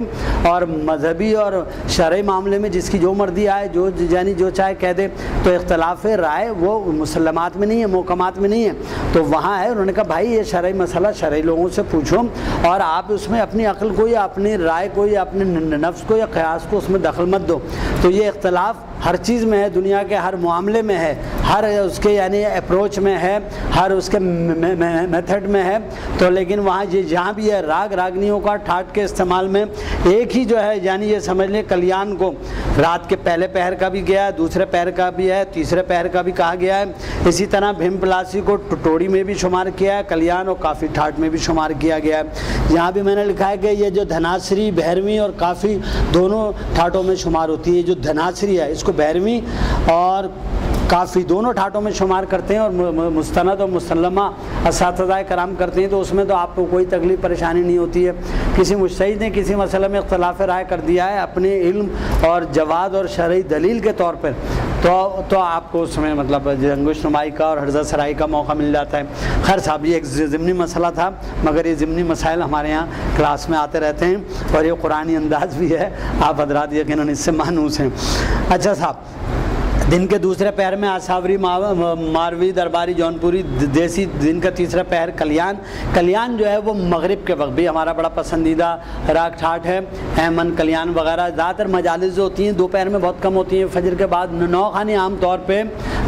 اور مذہبی اور شرعی معاملے میں جس کی جو مرضی آئے، جو چاہے کہہ دے، تو اختلاف رائے وہ مسلمات میں نہیں ہے، محکمات میں نہیں ہے، تو وہاں ہے۔ انہوں نے کہا بھائی یہ شرعی مسئلہ شرعی لوگوں سے پوچھو، اور آپ اس میں اپنی عقل کو یا اپنی رائے کو یا اپنے نفس کو یا قیاس کو اس میں دخل مت دو۔ تو یہ اختلاف ہر چیز میں ہے، دنیا کے ہر معاملے میں ہے، ہر اس کے یعنی اپروچ میں ہے، ہر اس کے میتھڈ میں ہے. تو لیکن وہاں جہاں بھی ہے راگ راگنیوں کا ٹھاٹ کے استعمال میں ایک ہی جو ہے یعنی یہ سمجھ لیں کلیان کو رات کے پہلے پہر کا بھی گیا ہے، دوسرے پہر کا بھی ہے، تیسرے پہر کا بھی کہا گیا ہے. اسی طرح بھیم پلاسی کو ٹوڑی میں بھی شمار کیا ہے، کلیان اور کافی ٹھاٹ میں بھی شمار کیا گیا ہے. یہاں بھی میں نے لکھا ہے کہ یہ جو دھناسری بھیرویں اور کافی دونوں ٹھاٹوں میں شمار ہوتی ہے. جو دھناسری ہے اس کو بھیرویں اور کافی دونوں ٹھاٹوں میں شمار کرتے ہیں، اور مستند اور مسلمہ اساتذہ کرام کرتے ہیں. تو اس میں تو آپ کو کوئی تکلیف پریشانی نہیں ہوتی ہے. کسی مجتہد نے کسی مسئلے میں اختلاف رائے کر دیا ہے اپنے علم اور جواز اور شرعی دلیل کے طور پر، تو آپ کو اس میں مطلب انگوش نمائی کا اور حرزہ سرائی کا موقع مل جاتا ہے. خیر صاحب یہ ایک ضمنی مسئلہ تھا، مگر یہ ضمنی مسائل ہمارے یہاں کلاس میں آتے رہتے ہیں اور یہ قرآنی انداز بھی ہے، آپ حضرات یقیناً اس سے مانوس ہیں. اچھا صاحب، دن کے دوسرے پہر میں آساوری، ماروی، درباری، جونپوری، دیسی. دن کا تیسرا پہر کلیان جو ہے وہ مغرب کے وقت بھی ہمارا بڑا پسندیدہ راگ ٹھاٹ ہے. ایمن، کلیان وغیرہ زیادہ تر مجالس جو ہوتی ہیں دوپہر میں بہت کم ہوتی ہیں. فجر کے بعد نوخانی عام طور پہ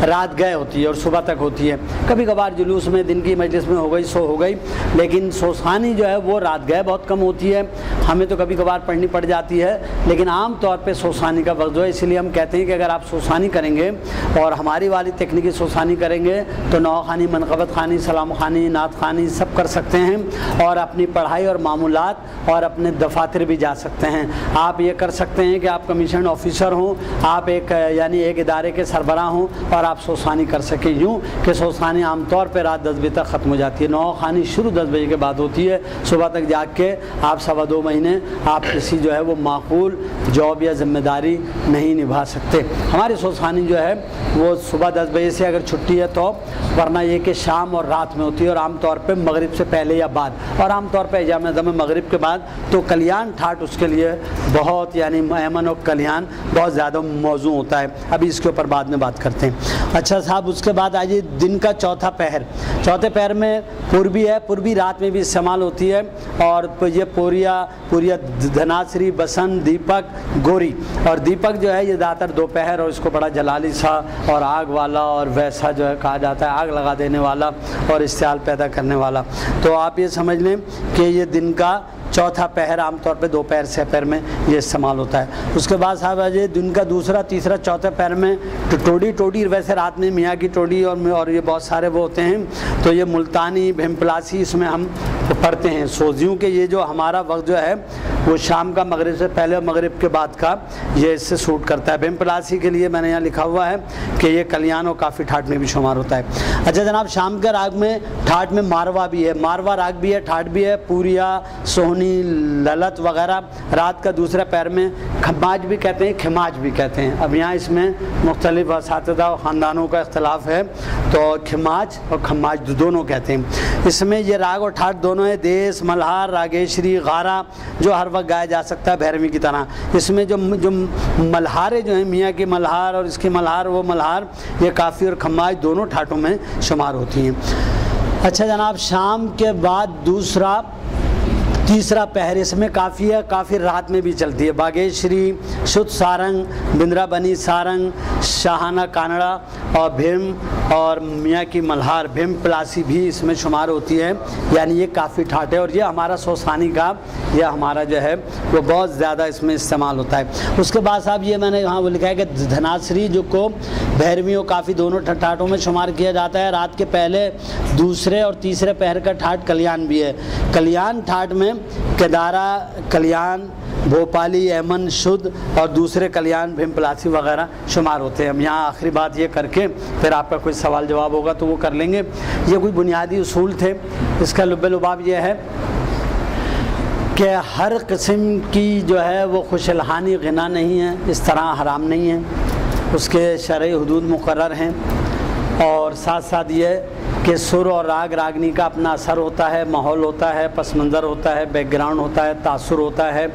رات گئے ہوتی ہے اور صبح تک ہوتی ہے. کبھی کبھار جلوس میں دن کی مجلس میں ہو گئی سو ہو گئی، لیکن سوسخانی جو ہے وہ رات گئے بہت کم ہوتی ہے. ہمیں تو کبھی کبھار پڑھنی پڑ جاتی ہے، لیکن عام طور پہ سوسخانی کا وقت جو ہے. اس لیے ہم کہتے ہیں کہ اگر آپ سوسخانی کریں گے اور ہماری والی تکنیکی سوسخانی کریں گے تو نوخانی، منقبت خانی، سلام خانی، نعت خانی سب کر سکتے ہیں، اور اپنی پڑھائی اور معمولات اور اپنے دفاتر بھی جا سکتے ہیں. آپ یہ کر سکتے ہیں کہ آپ کمیشن آفیسر ہوں، آپ ایک یعنی ایک ادارے کے سربراہ ہوں اور آپ سوسخانی کر سکیں. یوں کہ سوسخانی عام طور پہ رات 10 بجے تک ختم ہو جاتی ہے. نوخانی شروع 10 بجے کے بعد ہوتی ہے. صبح تک جاگ کے آپ 2.25 مہینے آپ کسی جو ہے وہ معقول جاب یا ذمہ داری نہیں نبھا سکتے. ہماری سوسخانی جو ہے وہ صبح 10 بجے سے اگر چھٹی ہے تو، ورنہ یہ کہ شام اور رات میں ہوتی ہے، اور عام طور پہ مغرب سے پہلے یا بعد، اور عام طور پہ ایام اعظم مغرب کے بعد. تو کلیان ٹھاٹ اس کے لیے بہت یعنی ایمن و کلیان بہت زیادہ موضوع ہوتا ہے. ابھی اس کے اوپر بعد میں بات کرتے ہیں. اچھا صاحب، اس کے بعد آئیے دن کا چوتھا پہر میں پوربی ہے. پوربی رات میں بھی استعمال ہوتی ہے، اور یہ پوریا دھناسری، بسن، دیپک، گوری. اور دیپک جو ہے یہ زیادہ تر دوپہر، اور اس کو بڑا جلالی سا اور آگ والا اور ویسا جو ہے کہا جاتا ہے، آگ لگا دینے والا اور اشتعال پیدا کرنے والا. تو آپ یہ سمجھ لیں کہ یہ دن کا چوتھا پہر عام طور پہ دوپہر سے پہر میں یہ استعمال ہوتا ہے. اس کے بعد صاحب آجیے دن کا دوسرا، تیسرا، چوتھے پہر میں ٹوڑی ویسے رات میں میاں کی ٹوڑی اور یہ بہت سارے وہ ہوتے ہیں. تو یہ ملتانی، بھیم پلاسی اس میں ہم پڑھتے ہیں. سوزیوں کے یہ جو ہمارا وقت جو ہے وہ شام کا مغرب سے پہلے اور مغرب کے بعد کا یہ اس سے سوٹ کرتا ہے. بھیم پلاسی کے لیے میں نے یہاں لکھا ہوا ہے کہ یہ کلیان اور کافی ٹھاٹ میں بھی شمار ہوتا ہے. اچھا جناب، شام کے راگ میں ٹھاٹ میں ماروا بھی ہے، ماروا راگ بھی ہے، ٹھاٹ بھی ہے، پوریا، سونی، للت وغیرہ. رات کا دوسرا پہر میں کھماج بھی کہتے ہیں، کھماج بھی کہتے ہیں. اب یہاں اس میں مختلف اساتذہ اور خاندانوں کا اختلاف ہے، تو کھماج اور کھماج دونوں کہتے ہیں. اس میں یہ راگ اور ٹھاٹ دونوں ہے. دیس، ملہار، راگیشری، غارہ جو ہر وقت گایا جا سکتا ہے بھیرویں کی طرح. اس میں جو ملہاریں جو ہیں، میاں کی ملہار اور اس کی ملہار، وہ ملہار یہ کافی اور کھماج دونوں ٹھاٹوں میں شمار ہوتی ہیں. اچھا جناب، شام کے بعد تیسرا پہر اس میں کافی ہے، کافی رات میں بھی چلتی ہے. باگیشری، شدھ سارنگ، بندرا بنی سارنگ، شاہانہ کانڑا اور بھیم اور میاں کی ملہار، بھیم پلاسی بھی اس میں شمار ہوتی ہے. یعنی یہ کافی ٹھاٹ ہے، اور یہ ہمارا سوسخانی کا یہ ہمارا جو ہے وہ بہت زیادہ اس میں استعمال ہوتا ہے. اس کے بعد صاحب یہ میں نے یہاں وہ لکھا ہے کہ دھناسری جو کو بھیرویں اور کافی دونوں ٹھاٹوں میں شمار کیا جاتا ہے. رات کے پہلے، دوسرے اور تیسرے پہر کا ٹھاٹ کلیان بھی ہے. کلیان ٹھاٹ میں کیدارا کلیان، بھوپالی، ایمن، شدھ اور دوسرے کلیان، بھیم پلاسی وغیرہ شمار ہوتے ہیں. ہم یہاں آخری بات یہ کر کے پھر آپ کا کوئی سوال جواب ہوگا تو وہ کر لیں گے. یہ کوئی بنیادی اصول تھے. اس کا لب لباب یہ ہے کہ ہر قسم کی جو ہے وہ خوش الحانی غنا نہیں ہے، اس طرح حرام نہیں ہے، اس کے شرعی حدود مقرر ہیں. اور ساتھ ساتھ یہ کہ سر اور راگ راگنی کا اپنا اثر ہوتا ہے، ماحول ہوتا ہے، پس منظر ہوتا ہے، بیک گراؤنڈ ہوتا ہے، تاثر ہوتا ہے،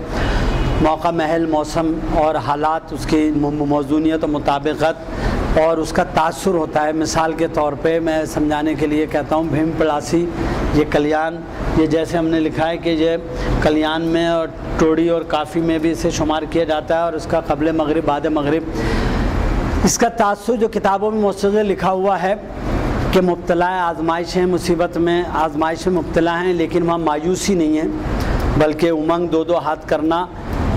موقع، محل، موسم اور حالات، اس کی موزونیت و مطابقت اور اس کا تاثر ہوتا ہے. مثال کے طور پہ میں سمجھانے کے لیے کہتا ہوں، بھیم پلاسی یہ کلیان، یہ جیسے ہم نے لکھا ہے کہ یہ کلیان میں اور ٹوڑی اور کافی میں بھی اسے شمار کیا جاتا ہے، اور اس کا قبل مغرب، بعد مغرب اس کا تاثر جو کتابوں میں موسیقی لکھا ہوا ہے کہ مبتلا آزمائش ہیں، مصیبت میں آزمائش میں مبتلا ہیں، لیکن وہاں مایوسی نہیں ہے، بلکہ امنگ، دو ہاتھ کرنا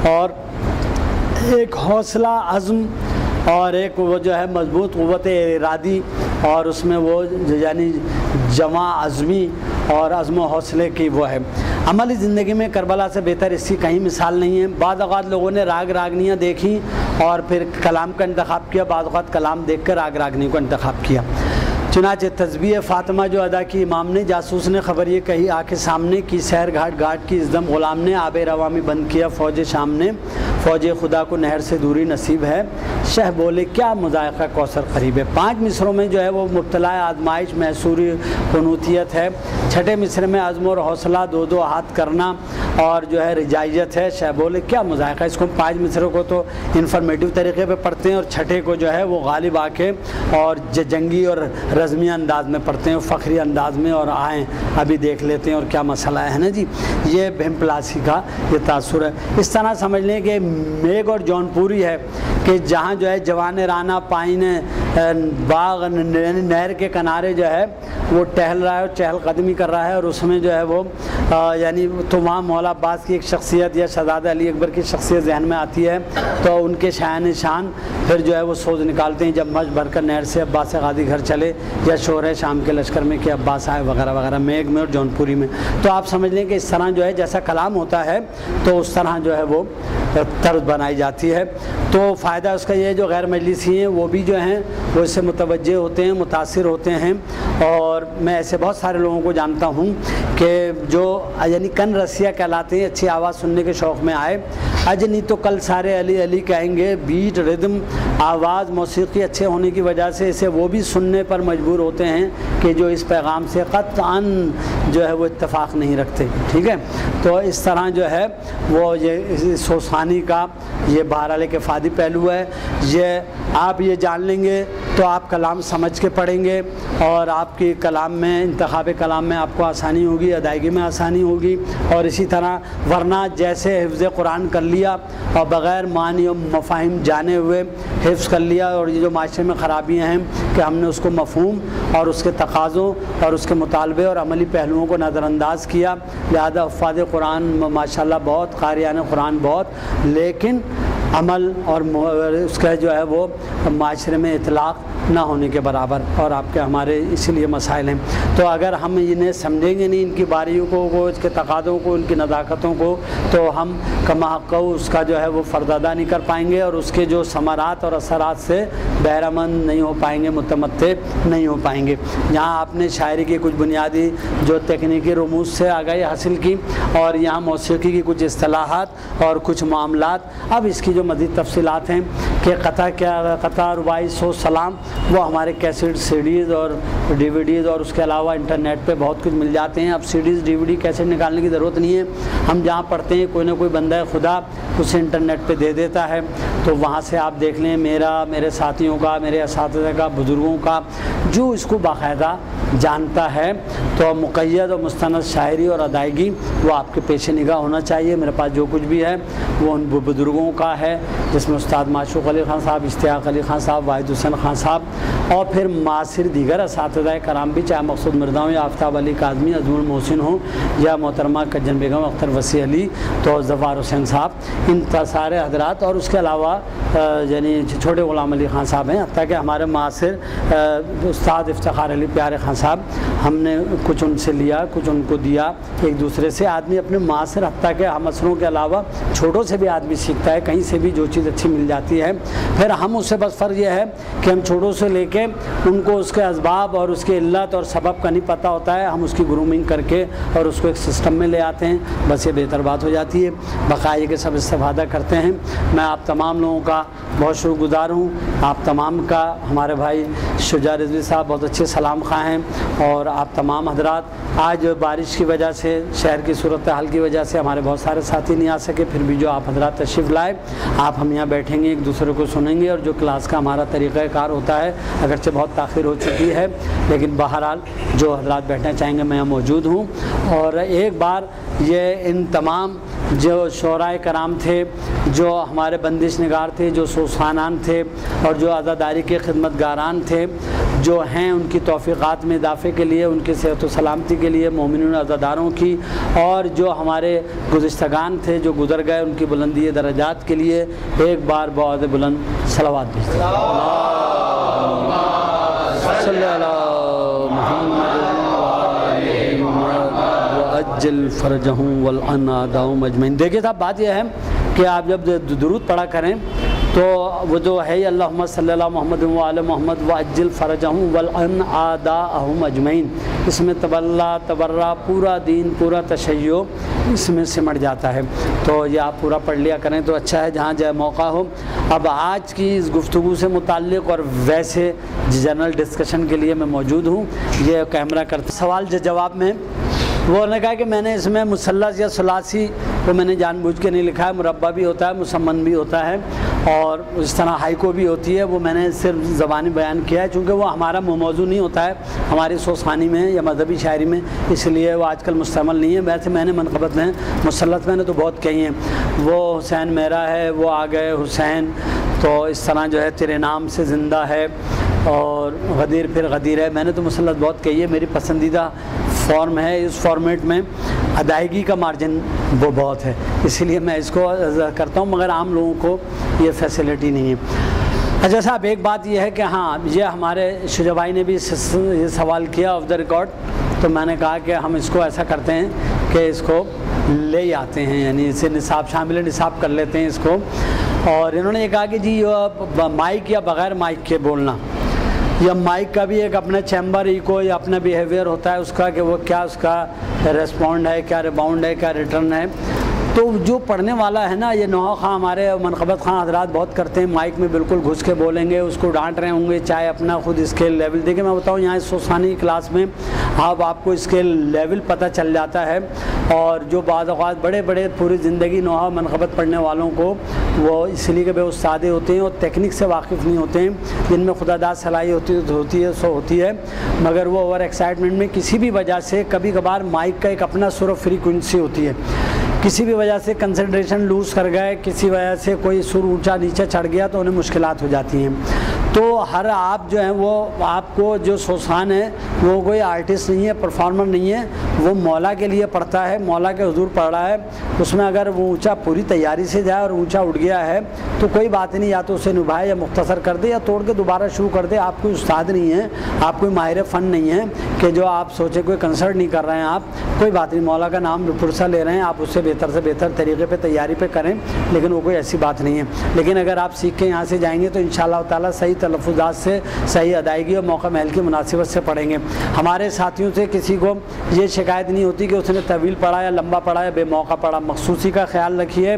اور ایک حوصلہ، عزم اور ایک وہ جو ہے مضبوط قوت ارادی، اور اس میں وہ یعنی جمع عزمی اور عزم و حوصلے کی وہ ہے۔ عملی زندگی میں کربلا سے بہتر اس کی کہیں مثال نہیں ہے۔ بعض اوقات لوگوں نے راگ راگنیاں دیکھی اور پھر کلام کا انتخاب کیا، بعض اوقات کلام دیکھ کر راگ راگنی کو انتخاب کیا۔ چنانچہ تسبیح فاطمہ جو ادا کی امام نے، جاسوس نے خبر یہ کہی آنکھیں سامنے کی، سیر گھاٹ گھاٹ کی اس دم غلام نے، آب روا میں بند کیا فوج شام نے، فوج خدا کو نہر سے دوری نصیب ہے، شہ بولے کیا مذائقہ کوثر قریب ہے۔ 5 مصروں میں جو ہے وہ مبتلا آزمائش، محصوری قنوتیت ہے۔ چھٹے مصرے میں عزم اور حوصلہ، دو ہاتھ کرنا اور جو ہے رجائیت ہے، شہ بولے کیا مذائقہ۔ اس کو 5 مصروں کو تو انفارمیٹیو طریقے پہ پڑھتے ہیں، اور چھٹے کو جو ہے وہ غالب آ کے اور جنگی اور رزمی انداز میں پڑھتے ہیں، فخری انداز میں، اور آئیں ابھی دیکھ لیتے ہیں اور کیا مسئلہ ہے نا جی۔ یہ بہم پلاسی کا یہ تاثر ہے۔ اس طرح سمجھ لیں کہ میگ اور جون پوری ہے کہ جہاں جو ہے جوان رانا پائن باغ نہر کے کنارے جو ہے وہ ٹہل رہا ہے اور چہل قدمی کر رہا ہے، اور اس میں جو ہے وہ یعنی تو وہاں مولا عباس کی ایک شخصیت یا شہزادہ علی اکبر کی شخصیت ذہن میں آتی ہے، تو ان کے شایان شان پھر جو ہے وہ سوز نکالتے ہیں جب مجھ بھر کر نہر سے عباس غازی گھر چلے، یا شور ہے شام کے لشکر میں کہ عباس آئے وغیرہ وغیرہ، میگ میں اور جون پوری میں۔ تو آپ سمجھ لیں کہ اس طرح جو ہے جیسا کلام ہوتا ہے تو اس طرح جو ہے وہ طرز بنائی جاتی ہے۔ تو فائدہ اس کا یہ ہے جو غیر مجلسی ہیں وہ بھی جو ہیں وہ اس سے متوجہ ہوتے ہیں، متاثر ہوتے ہیں، اور میں ایسے بہت سارے لوگوں کو جانتا ہوں کہ جو یعنی کن رسیہ کہلاتے ہیں، اچھی آواز سننے کے شوق میں آئے، اج نہیں تو کل سارے علی علی کہیں گے، بیٹ ردم آواز موسیقی اچھے ہونے کی وجہ سے اسے وہ بھی سننے پر مجبور ہوتے ہیں کہ جو اس پیغام سے قطعاً جو ہے وہ اتفاق نہیں رکھتے، ٹھیک ہے۔ تو اس طرح جو ہے وہ یہ سوسانی کا یہ بہرحال ایک افادی پہلو ہے۔ یہ آپ یہ جان لیں گے تو آپ کلام سمجھ کے پڑھیں گے، اور آپ کی کلام میں انتخاب کلام میں آپ کو آسانی ہوگی، ادائیگی میں آسانی ہوگی، اور اسی طرح ورنہ جیسے حفظ قرآن کر لیا اور بغیر معنی و مفاہیم جانے ہوئے حفظ کر لیا، اور یہ جو معاشرے میں خرابیاں ہیں کہ ہم نے اس کو مفہوم اور اس کے تقاضوں اور اس کے مطالبے اور عملی پہلوؤں کو نظر انداز کیا، لہذا حفاظ قرآن ماشاءاللہ بہت، قاریان قرآن بہت، لیکن عمل اور اس کا جو ہے وہ معاشرے میں اطلاق نہ ہونے کے برابر، اور آپ کے ہمارے اسی لیے مسائل ہیں۔ تو اگر ہم انہیں سمجھیں گے نہیں، ان کی باریکیوں کو، اس کے تقاضوں کو، ان کی نزاکتوں کو، تو ہم کما حق اس کا جو ہے وہ فرد ادا نہیں کر پائیں گے، اور اس کے جو ثمرات اور اثرات سے بہرہ مند نہیں ہو پائیں گے، متمتع نہیں ہو پائیں گے۔ یہاں آپ نے شاعری کی کچھ بنیادی جو تکنیکی رموز سے آگاہی حاصل کی، اور یہاں موسیقی کی کچھ اصطلاحات اور کچھ معاملات۔ اب اس کی جو مزید تفصیلات ہیں کہ قطع رباعی سو سلام وہ ہمارے کیسٹ سی ڈیز اور ڈی وی ڈیز اور اس کے علاوہ انٹرنیٹ پہ بہت کچھ مل جاتے ہیں۔ اب سی ڈیز ڈی وی ڈی کیسٹ نکالنے کی ضرورت نہیں ہے، ہم جہاں پڑھتے ہیں کوئی نہ کوئی بندہ خدا اسے انٹرنیٹ پہ دے دیتا ہے، تو وہاں سے آپ دیکھ لیں، میرے ساتھیوں کا، میرے اساتذہ کا، بزرگوں کا، جو اس کو باقاعدہ جانتا ہے، تو مقید اور مستند شاعری اور ادائیگی وہ آپ کے پیش نگاہ ہونا چاہیے۔ میرے پاس جو کچھ بھی ہے وہ ان بزرگوں کا ہے، جس میں استاد معشوق علی خان صاحب، اشتیاق علی خان صاحب، واحد حسین خان صاحب، اور پھر معاصر دیگر اساتذہ کرام بھی، چاہے مقصود مرزا ہوں یا آفتاب علی کاظمی، عظم المحسن ہوں، یا محترمہ کجن بیگم، اختر وسیع علی، تو ظفار حسین صاحب، ان سارے حضرات، اور اس کے علاوہ یعنی چھوٹے غلام علی خان صاحب ہیں، حتیٰ کہ ہمارے معاصر استاد افتخار علی پیارے خان صاحب، ہم نے کچھ ان سے لیا، کچھ ان کو دیا، ایک دوسرے سے آدمی اپنے معاصر، حتیٰ کہ ہم اثروں کے علاوہ چھوٹوں سے بھی آدمی سیکھتا ہے، کہیں سے بھی جو چیز اچھی مل جاتی ہے۔ پھر ہم اس سے بس فرق یہ ہے کہ ہم چھوٹوں سے لے کے ان کو اس کے اسباب اور اس کی علت اور سبب کا نہیں پتہ ہوتا ہے، ہم اس کی گرومنگ کر کے اور اس کو ایک سسٹم میں لے آتے ہیں، بس یہ بہتر بات ہو جاتی ہے، بقایا کے سب استفادہ کرتے ہیں۔ میں آپ تمام لوگوں کا بہت شکر گزار ہوں، آپ تمام کا، ہمارے بھائی شجاع رضوی صاحب بہت اچھے سلام خواہ ہیں، اور آپ تمام حضرات، آج بارش کی وجہ سے، شہر کی صورتحال کی وجہ سے ہمارے بہت سارے ساتھی نہیں آ سکے، پھر بھی جو آپ حضرات تشریف لائے، آپ ہم یہاں بیٹھیں گے، ایک دوسرے کو سنیں گے، اور جو کلاس کا ہمارا طریقہ کار ہوتا ہے، اگرچہ بہت تاخیر ہو چکی ہے، لیکن بہرحال جو حضرات بیٹھنا چاہیں گے میں یہاں موجود ہوں۔ اور ایک بار یہ ان تمام جو شعراء کرام تھے، جو ہمارے بندش نگار تھے، جو سوسخانان تھے اور جو عزاداری کے خدمت گاران تھے، جو ہیں ان کی توفیقات میں اضافے کے لیے، ان کی صحت و سلامتی کے لیے، مومنین عزاداروں کی، اور جو ہمارے گزشتگان تھے جو گزر گئے ان کی بلندی درجات کے لیے ایک بار بآواز بلند صلوات بھیجتے ہیں۔ صلی اللہ محمد وعجل فرجہم والعن اعداءہم اجمعین۔ دیکھیے صاحب، بات یہ ہے کہ آپ جب درود پڑھا کریں تو وہ جو ہے اللہم صلی اللہ محمد وعلی محمد وعجل فرجہم والعن اعداءہم اجمعین، اس میں تبلا تبرہ پورا دین پورا تشیع اس میں سمٹ جاتا ہے، تو یہ آپ پورا پڑھ لیا کریں تو اچھا ہے جہاں جائے موقع ہو۔ اب آج کی اس گفتگو سے متعلق اور ویسے جنرل ڈسکشن کے لیے میں موجود ہوں، یہ کیمرہ کرتا سوال جواب میں وہ نے کہا کہ میں نے اس میں مثلث یا ثلاثی کو میں نے جان بوجھ کے نہیں لکھا ہے، مربع بھی ہوتا ہے، مسمن بھی ہوتا ہے اور اس طرح ہائیکو بھی ہوتی ہے، وہ میں نے صرف زبانی بیان کیا ہے چونکہ وہ ہمارا موضوع نہیں ہوتا ہے ہماری سوسخانی میں یا مذہبی شاعری میں، اس لیے وہ آج کل مستعمل نہیں ہے۔ ویسے میں نے منقبت میں مثلث میں نے تو بہت کہی ہیں، وہ حسین میرا ہے، وہ آ گئے حسین، تو اس طرح جو ہے تیرے نام سے زندہ ہے، اور غدیر پھر غدیر ہے، میں نے تو مثلث بہت کہی ہے، میری پسندیدہ فارم ہے۔ اس فارمیٹ میں ادائیگی کا مارجن وہ بہت ہے، اسی لیے میں اس کو کرتا ہوں، مگر عام لوگوں کو یہ فیسلٹی نہیں ہے۔ اچھا صاحب، ایک بات یہ ہے کہ ہاں یہ ہمارے شجاع بھائی نے بھی یہ سوال کیا آف دا ریکارڈ، تو میں نے کہا کہ ہم اس کو ایسا کرتے ہیں کہ اس کو لے ہی آتے ہیں، یعنی اسے نصاب شامل نصاب کر لیتے ہیں اس کو۔ اور انہوں نے یہ کہا کہ جی مائک یا بغیر مائک کے بولنا، یا مائک کا بھی ایک اپنا چیمبر ایکو یا اپنا بیہیویئر ہوتا ہے اس کا کہ وہ کیا اس کا ریسپونڈ ہے، کیا ریباؤنڈ ہے، کیا ریٹرن ہے۔ تو جو پڑھنے والا ہے نا، یہ نوحہ خواہ ہمارے منقبت خواہ حضرات بہت کرتے ہیں، مائک میں بالکل گھس کے بولیں گے، اس کو ڈانٹ رہے ہوں گے، چاہے اپنا خود اسکیل لیول دیکھیں۔ میں بتاؤں یہاں اس سوسخانی کلاس میں آپ کو اسکیل لیول پتہ چل جاتا ہے، اور جو بعض اوقات بڑے بڑے پوری زندگی نوحہ منقبت پڑھنے والوں کو وہ اس لیے کہ بے استادے ہوتے ہیں اور تکنیک سے واقف نہیں ہوتے ہیں، جن میں خدا داد صلاحیت ہوتی ہے، مگر وہ اوور ایکسائٹمنٹ میں کسی بھی وجہ سے کبھی کبھار مائک کا ایک اپنا سر و فریکوینسی ہوتی ہے، کسی بھی وجہ سے کنسنٹریشن لوز کر گئے، کسی وجہ سے کوئی سر اونچا نیچے چڑھ گیا تو انہیں مشکلات ہو جاتی ہیں۔ تو ہر آپ جو ہیں وہ آپ کو جو سوسخان ہے وہ کوئی آرٹسٹ نہیں ہے، پرفارمر نہیں ہے، وہ مولا کے لیے پڑھتا ہے، مولا کے حضور پڑھ رہا ہے، اس میں اگر وہ اونچا پوری تیاری سے جائے اور اونچا اٹھ گیا ہے تو کوئی بات نہیں، یا تو اسے نبھائے یا مختصر کر دے یا توڑ کے دوبارہ شروع کر دے۔ آپ کوئی استاد نہیں ہے، آپ کوئی ماہر فن نہیں ہے کہ جو آپ سوچے کوئی کنسرٹ نہیں کر رہے ہیں، آپ کوئی بات نہیں، مولا کا نام پرسہ لے رہے ہیں، آپ اس سے بہتر طریقے پہ تیاری پہ کریں، لیکن وہ کوئی ایسی بات نہیں ہے۔ لیکن اگر آپ سیکھ کے یہاں سے جائیں گے تو انشاءاللہ تعالیٰ صحیح تلفظات سے، صحیح ادائیگی اور موقع محل کی مناسبت سے پڑھیں گے۔ ہمارے ساتھیوں سے کسی کو یہ شکایت نہیں ہوتی کہ اس نے طویل پڑھا یا لمبا پڑھا یا بے موقع پڑھا۔ مخصوصی کا خیال رکھیے،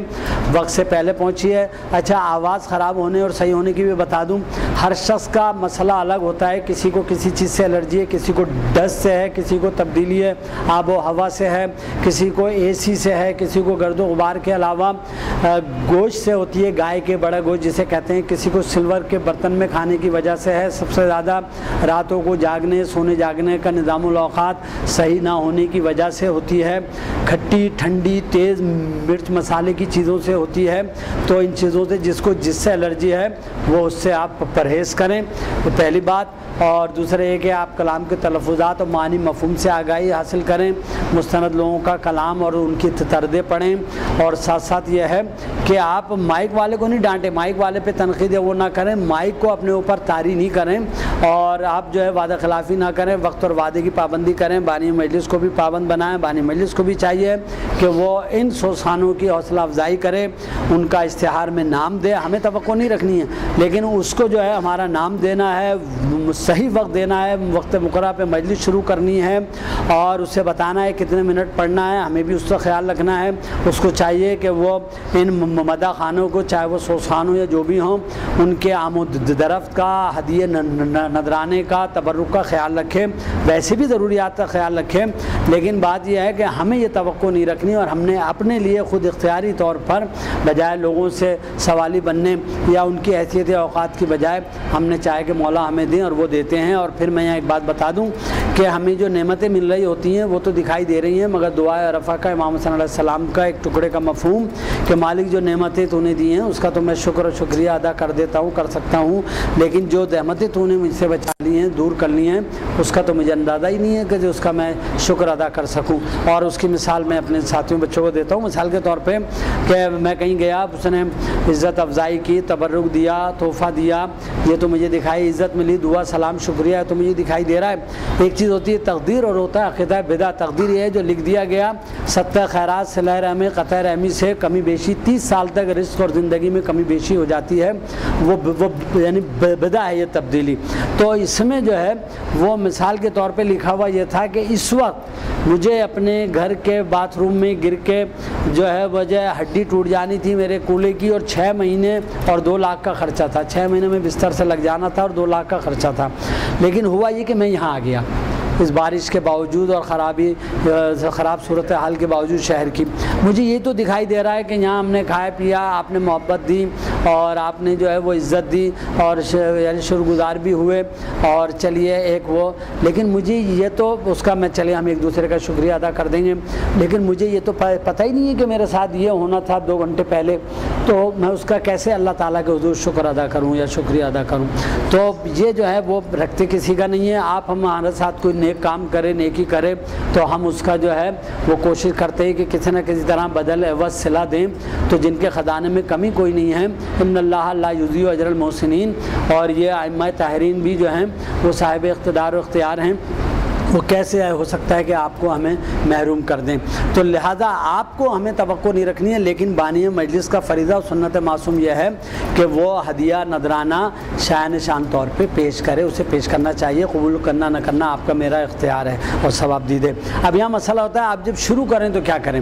وقت سے پہلے پہنچیے۔ اچھا، آواز خراب ہونے اور صحیح ہونے کی بھی بتا دوں، ہر شخص کا مسئلہ الگ ہوتا ہے، کسی کو کسی چیز سے الرجی ہے، کسی کو ڈسٹ سے ہے، کسی کو تبدیلی ہے آب و ہوا سے ہے، کسی کو اے سی سے ہے، کسی کو گرد و غبار کے علاوہ گوشت سے ہوتی ہے، گائے کے بڑا گوشت جسے کہتے ہیں، کسی کو سلور کے برتن میں کھانے کی وجہ سے ہے، سب سے زیادہ راتوں کو جاگنے سونے جاگنے کا نظام الاوقات صحیح نہ ہونے کی وجہ سے ہوتی ہے، کھٹی ٹھنڈی تیز مرچ مسالے کی چیزوں سے ہوتی ہے۔ تو ان چیزوں سے جس سے الرجی ہے وہ اس سے آپ پرہیز کریں، تو پہلی بات۔ اور دوسرے یہ کہ آپ کلام کے تلفظات اور معنی مفہوم سے آگاہی حاصل کریں، مستند لوگوں کا کلام اور ان کی تردیں پڑھیں، اور ساتھ ساتھ یہ ہے کہ آپ مائک والے کو نہیں ڈانٹیں، مائک والے پہ تنقید وہ نہ کریں، مائک کو اپنے اوپر طاری نہیں کریں، اور آپ جو ہے وعدہ خلافی نہ کریں، وقت اور وعدے کی پابندی کریں۔ بانی مجلس کو بھی پابند بنائیں، بانی مجلس کو بھی چاہیے کہ وہ ان سوسخانوں کی حوصلہ افزائی کرے، ان کا اشتہار میں نام دے۔ ہمیں توقع نہیں رکھنی ہے، لیکن اس کو جو ہے ہمارا نام دینا ہے، صحیح وقت دینا ہے، وقت مقررہ پہ مجلس شروع کرنی ہے، اور اسے بتانا ہے کتنے منٹ پڑھنا ہے، ہمیں بھی اس کا خیال رکھنا ہے۔ اس کو چاہیے کہ وہ ان مدح خانوں کو، چاہے وہ سوسخان ہو یا جو بھی ہوں، ان کے آمد درفت کا، ہدیے نذرانے کا، تبرک کا خیال رکھے، ویسے بھی ضروریات کا خیال رکھے، لیکن بات یہ ہے کہ ہمیں یہ توقع نہیں رکھنی، اور ہم نے اپنے لیے خود اختیاری طور پر بجائے لوگوں سے سوالی بننے یا ان کی حیثیت اوقات کی بجائے ہم نے چاہے کہ مولا ہمیں دیں، اور وہ دیتے ہیں۔ اور پھر میں یہاں ایک بات بتا دوں کہ ہمیں جو نعمتیں مل رہی ہوتی ہیں وہ تو دکھائی دے رہی ہیں، مگر دعائے عرفہ کا امام صلی اللہ علیہ وسلم کا ایک ٹکڑے کا مفہوم کہ مالک جو نعمتیں تو نے دی ہیں اس کا تو میں شکر و شکریہ ادا کر دیتا ہوں، کر سکتا ہوں، لیکن جو نعمتیں تو نے مجھ سے بچا لی ہیں، دور کر لی ہیں، اس کا تو مجھے اندازہ ہی نہیں ہے کہ جو اس کا میں شکر ادا کر سکوں۔ اور اس کی مثال میں اپنے ساتھیوں بچوں کو دیتا ہوں، مثال کے طور پہ کہ میں کہیں گیا، اس نے عزت افزائی کی، تبرک دیا، تحفہ دیا، یہ تو مجھے دکھائی عزت ملی، دعا سلام شکریہ تو مجھے دکھائی دے رہا ہے۔ ایک چیز ہوتی ہے تقدیر اور ہوتا ہے عقیدہ بدعہ۔ تقدیر یہ ہے جو لکھ دیا گیا، صدقہ خیرات، صلہ رحمی، قطع رحمی سے کمی بیشی 30 سال تک رزق اور زندگی میں کمی بیشی ہو جاتی ہے، وہ یعنی بدعہ ہے یہ تبدیلی۔ تو اس میں جو ہے وہ مثال کے طور پہ لکھا ہوا یہ تھا کہ اس وقت مجھے اپنے گھر کے باتھ روم میں گر کے جو ہے وجہ ہڈی ٹوٹ جانی تھی میرے کولے کی، اور 6 مہینے اور 2 لاکھ کا خرچہ تھا، 6 مہینے میں بستر سے لگ جانا تھا اور 2 لاکھ کا خرچہ تھا۔ لیکن ہوا یہ کہ میں یہاں آ گیا اس بارش کے باوجود اور خراب صورتحال کے باوجود شہر کی۔ مجھے یہ تو دکھائی دے رہا ہے کہ یہاں ہم نے کھایا پیا، آپ نے محبت دی اور آپ نے جو ہے وہ عزت دی اور یعنی شکرگزار بھی ہوئے، اور چلیے ایک وہ، لیکن مجھے یہ تو اس کا میں چلے ہم ایک دوسرے کا شکریہ ادا کر دیں گے، لیکن مجھے یہ تو پتہ ہی نہیں ہے کہ میرے ساتھ یہ ہونا تھا 2 گھنٹے پہلے، تو میں اس کا کیسے اللہ تعالیٰ کے حضور شکر ادا کروں یا شکریہ ادا کروں؟ تو یہ جو ہے وہ رکھتے کسی کا نہیں ہے۔ آپ ہمارے ساتھ کوئی نیک کام کرے، نیکی کرے، تو ہم اس کا جو ہے وہ کوشش کرتے ہیں کہ کسی نہ کسی طرح بدل عوض صلہ دیں، تو جن کے خزانے میں کمی کوئی نہیں ہے، ان اللہ لا یضیع اجر المحسنین، اور یہ ائمہ طاہرین بھی جو ہیں وہ صاحب اقتدار و اختیار ہیں، وہ کیسے ہو سکتا ہے کہ آپ کو ہمیں محروم کر دیں؟ تو لہذا آپ کو ہمیں توقع نہیں رکھنی ہے، لیکن بانی مجلس کا فریضہ و سنت معصوم یہ ہے کہ وہ ہدیہ نذرانہ شان طور پہ پیش کرے، اسے پیش کرنا چاہیے، قبول کرنا نہ کرنا آپ کا میرا اختیار ہے اور ثواب دیدے۔ اب یہاں مسئلہ ہوتا ہے آپ جب شروع کریں تو کیا کریں؟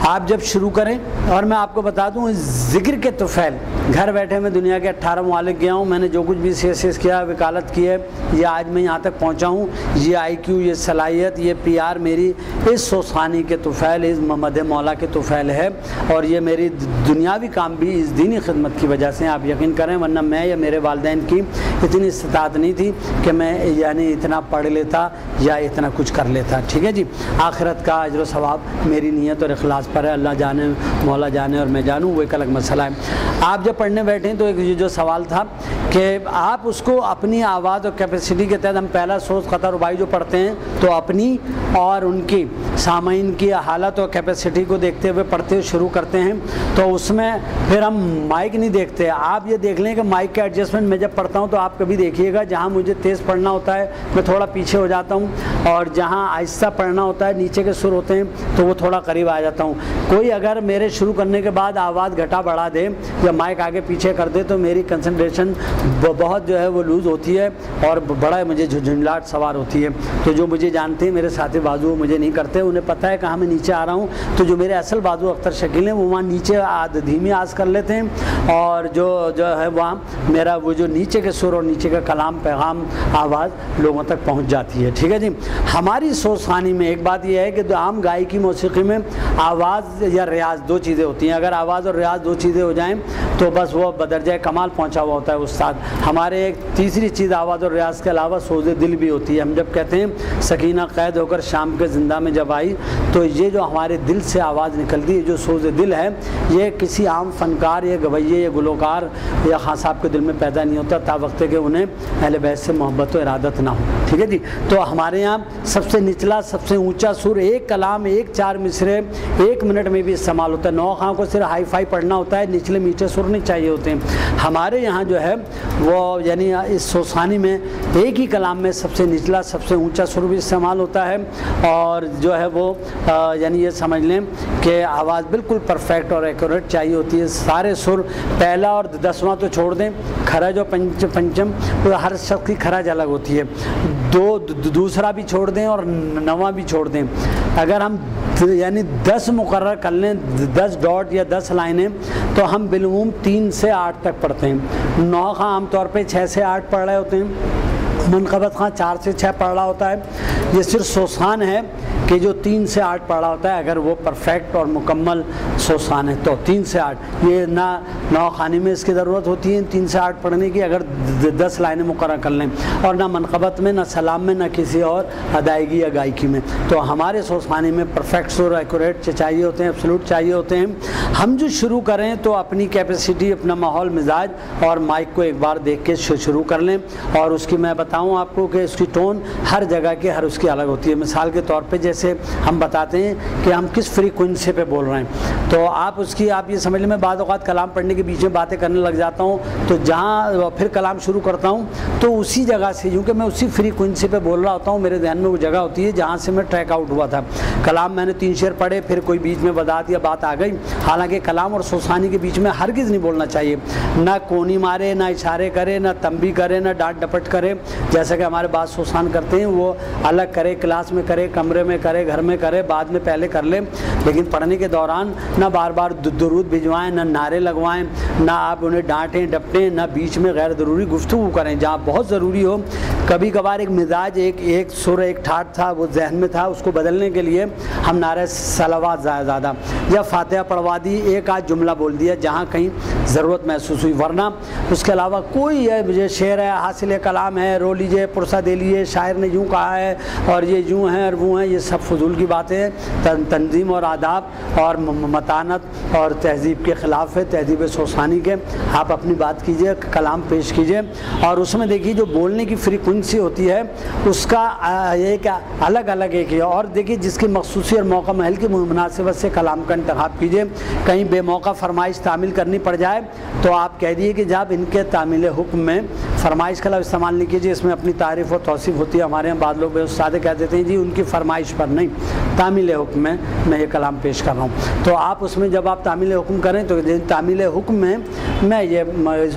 آپ جب شروع کریں، اور میں آپ کو بتا دوں ذکر کے طفیل، گھر بیٹھے میں دنیا کے 18 ممالک گیا ہوں، میں نے جو کچھ بھی CS کیا، وکالت کی ہے، یہ آج میں یہاں تک پہنچا ہوں، یہ IQ، یہ صلاحیت، یہ PR میری اس سوسانی کے طفیل، اس محمد مولا کے طفیل ہے، اور یہ میری دنیاوی کام بھی اس دینی خدمت کی وجہ سے، آپ یقین کریں، ورنہ میں یا میرے والدین کی اتنی استطاعت نہیں تھی کہ میں یعنی اتنا پڑھ لیتا یا اتنا کچھ کر لیتا، ٹھیک ہے جی۔ آخرت کا اجر و ثواب میری نیت اور اخلاص پر ہے، اللہ جانے، مولا جانے اور میں جانوں، وہ ایک الگ مسئلہ ہے۔ آپ جب پڑھنے بیٹھیں تو ایک جو سوال تھا کہ آپ اس کو اپنی آواز اور کیپیسٹی کے تحت، ہم پہلا سوز قطع رباعی جو پڑھتے ہیں تو اپنی اور ان کی سامعین کی حالت اور کیپیسٹی کو دیکھتے ہوئے پڑھتے ہوئے شروع کرتے ہیں، تو اس میں پھر ہم مائک نہیں دیکھتے۔ آپ یہ دیکھ لیں کہ مائک کا ایڈجسٹمنٹ میں جب پڑھتا ہوں تو آپ کبھی دیکھیے گا جہاں مجھے تیز پڑھنا ہوتا ہے میں تھوڑا پیچھے ہو جاتا ہوں، اور جہاں آہستہ پڑھنا ہوتا ہے نیچے کے سر ہوتے ہیں تو وہ تھوڑا قریب آ جاتا ہوں۔ کوئی اگر میرے شروع کرنے کے بعد آواز گھٹا بڑھا دے یا مائک آگے پیچھے کر دے تو میری کنسنٹریشن بہت جو ہے وہ لوز ہوتی ہے اور بڑا مجھے جھنجھلاہٹ سوار ہوتی ہے۔ تو جو مجھے جانتے ہیں میرے ساتھی بازو مجھے نہیں کرتے، انہیں پتہ ہے کہاں میں نیچے آ رہا ہوں، تو جو میرے اصل بازو اختر شکیل ہیں وہ وہاں نیچے دھیمی آواز کر لیتے ہیں، اور جو ہے وہاں میرا وہ جو نیچے کے سر اور نیچے کا کلام پیغام آواز لوگوں تک پہنچ جاتی ہے، ٹھیک ہے جی۔ ہماری سوچ ثانی میں ایک بات یہ ہے کہ عام گائکی موسیقی میں آواز یا ریاض 2 چیزیں ہوتی ہیں، اگر آواز اور ریاض 2 چیزیں ہو جائیں تو بس وہ بدرجہ کمال پہنچا ہوا ہوتا ہے استاد۔ ہمارے ایک تیسری چیز آواز اور ریاض کے علاوہ سوز دل بھی ہوتی ہے۔ ہم جب کہتے ہیں سکینہ قید ہو کر شام کے زندہ میں جب آئی، تو یہ جو ہمارے دل سے آواز نکلتی ہے، جو سوز دل ہے، یہ کسی عام فنکار یا گویے یا گلوکار یا خان صاحب کے دل میں پیدا نہیں ہوتا تا وقت کہ انہیں اہل بیت سے محبت و ارادت نہ ہو، ٹھیک ہے جی۔ تو ہمارے یہاں سب سے نچلا سب سے اونچا سر، ایک کلام، ایک 4 مصرے 1 منٹ میں بھی استعمال ہوتا ہے۔ 9 خان کو صرف ہائی فائی پڑھنا ہوتا ہے، نچلے میٹھے سر نہیں چاہیے ہوتے ہیں۔ ہمارے یہاں جو ہے وہ یعنی اس سوسانی میں ایک ہی کلام میں سب سے نچلا سب سے اونچا سر بھی استعمال ہوتا ہے، اور جو ہے وہ یعنی یہ سمجھ لیں کہ آواز بالکل پرفیکٹ اور ایکوریٹ چاہیے ہوتی ہے۔ سارے سر، پہلا اور 10واں تو چھوڑ دیں، کھرج اور پنچم، ہر شخص کی کھرج الگ ہوتی ہے، دوسرا بھی چھوڑ دیں اور 9واں بھی چھوڑ دیں۔ اگر ہم یعنی 10 مقرر کر لیں، 10 ڈاٹ یا 10 لائنیں، تو ہم بالعموم 3 سے 8 تک پڑھتے ہیں۔ 9 خاں عام طور پہ 6 سے 8 پڑھ رہے ہوتے ہیں، منقبت خاں 4 سے 6 پڑھ رہا ہوتا ہے۔ یہ صرف سوسان ہے، کہ جو 3 سے 8 پڑھا ہوتا ہے اگر وہ پرفیکٹ اور مکمل سوسان ہے تو 3 سے 8 یہ نہ نوخانی میں اس کی ضرورت ہوتی ہے 3 سے 8 پڑھنے کی اگر 10 لائنیں مقرر کر لیں، اور نہ منقبت میں، نہ سلام میں، نہ کسی اور ادائیگی یا گائیکی میں۔ تو ہمارے سوسانی میں پرفیکٹ سر ایکوریٹ چاہیے ہوتے ہیں، ایبسولوٹ چاہیے ہوتے ہیں۔ ہم جو شروع کریں تو اپنی کیپیسٹی، اپنا ماحول مزاج اور مائک کو ایک بار دیکھ کے شروع کر لیں، اور اس کی میں بتاؤں آپ کو کہ اس کی ٹون ہر جگہ کے ہر اس کی الگ ہوتی ہے۔ مثال کے طور پہ جیسے ہم بتاتے ہیں کہ ہم کس فریکوینسی پہ بول رہے ہیں، تو آپ یہ سمجھ لیں میں بعض اوقات کلام پڑھنے کے بیچ میں باتیں کرنے لگ جاتا ہوں، تو جہاں پھر کلام شروع کرتا ہوں تو اسی جگہ سے، کیونکہ میں اسی فریکوینسی پہ بول رہا ہوتا ہوں، میرے ذہن میں وہ جگہ ہوتی ہے جہاں سے میں ٹریک آؤٹ ہوا تھا۔ کلام میں نے 3 شعر پڑھے، پھر کوئی بیچ میں وضاحت یا بات آ گئی، حالانکہ کلام اور سوسانی کے بیچ میں ہرگز نہیں بولنا چاہیے، نہ کونی مارے، نہ اشارے کرے، نہ تنبیہ کرے، نہ ڈانٹ ڈپٹ کرے، جیسا کہ ہمارے بعض سوسان کرتے ہیں، وہ الگ کرے، کلاس میں کرے، کمرے میں کرے، گھر میں کرے، بعد میں پہلے کر لیں، لیکن پڑھنے کے دوران نہ بار بار درود بھجوائیں، نہ نعرے لگوائیں، نہ آپ انہیں ڈانٹیں ڈپٹیں، نہ بیچ میں غیر ضروری گفتگو کریں۔ جہاں بہت ضروری ہو، کبھی کبھار ایک مزاج، ایک سر، ایک ٹھاٹ تھا وہ ذہن میں تھا، اس کو بدلنے کے لیے ہم نعرہ صلوات زیادہ یا فاتحہ پڑھوا دی، ایک آدھ جملہ بول دیا جہاں کہیں ضرورت محسوس ہوئی، ورنہ اس کے علاوہ کوئی یہ شعر ہے، حاصل کلام ہے، رو لیجئے، پرسہ دے لیجئے، شاعر نے یوں کہا ہے اور یہ یوں ہیں اور وہ ہیں، یہ سب فضول کی باتیں ہیں۔ تنظیم اور آداب اور متانت اور تہذیب کے خلاف ہے، تہذیب سوسانی کے۔ آپ اپنی بات کیجئے، کلام پیش کیجئے، اور اس میں دیکھیے جو بولنے کی فریکوینسی ہوتی ہے اس کا ایک الگ الگ ایک ہے، اور دیکھیے جس کی مخصوصی اور موقع محل کی مناسبت سے کلام کا انتخاب کیجئے۔ کہیں بے موقع فرمائش تعمیل کرنی پڑ جائے تو آپ کہہ دیے کہ جب ان کے تعمیل حکم میں فرمائش کا لفظ استعمال نہیں کیجیے، اس میں اپنی تعریف و توصیف ہوتی ہے۔ ہمارے یہاں بعض لوگ بے سادے کہہ دیتے ہیں جی ان کی فرمائش پر نہیں، تعمیل حکم میں یہ کلام پیش کر رہا ہوں، تو آپ اس میں جب آپ تعمیل حکم کریں تو تعمیل حکم میں یہ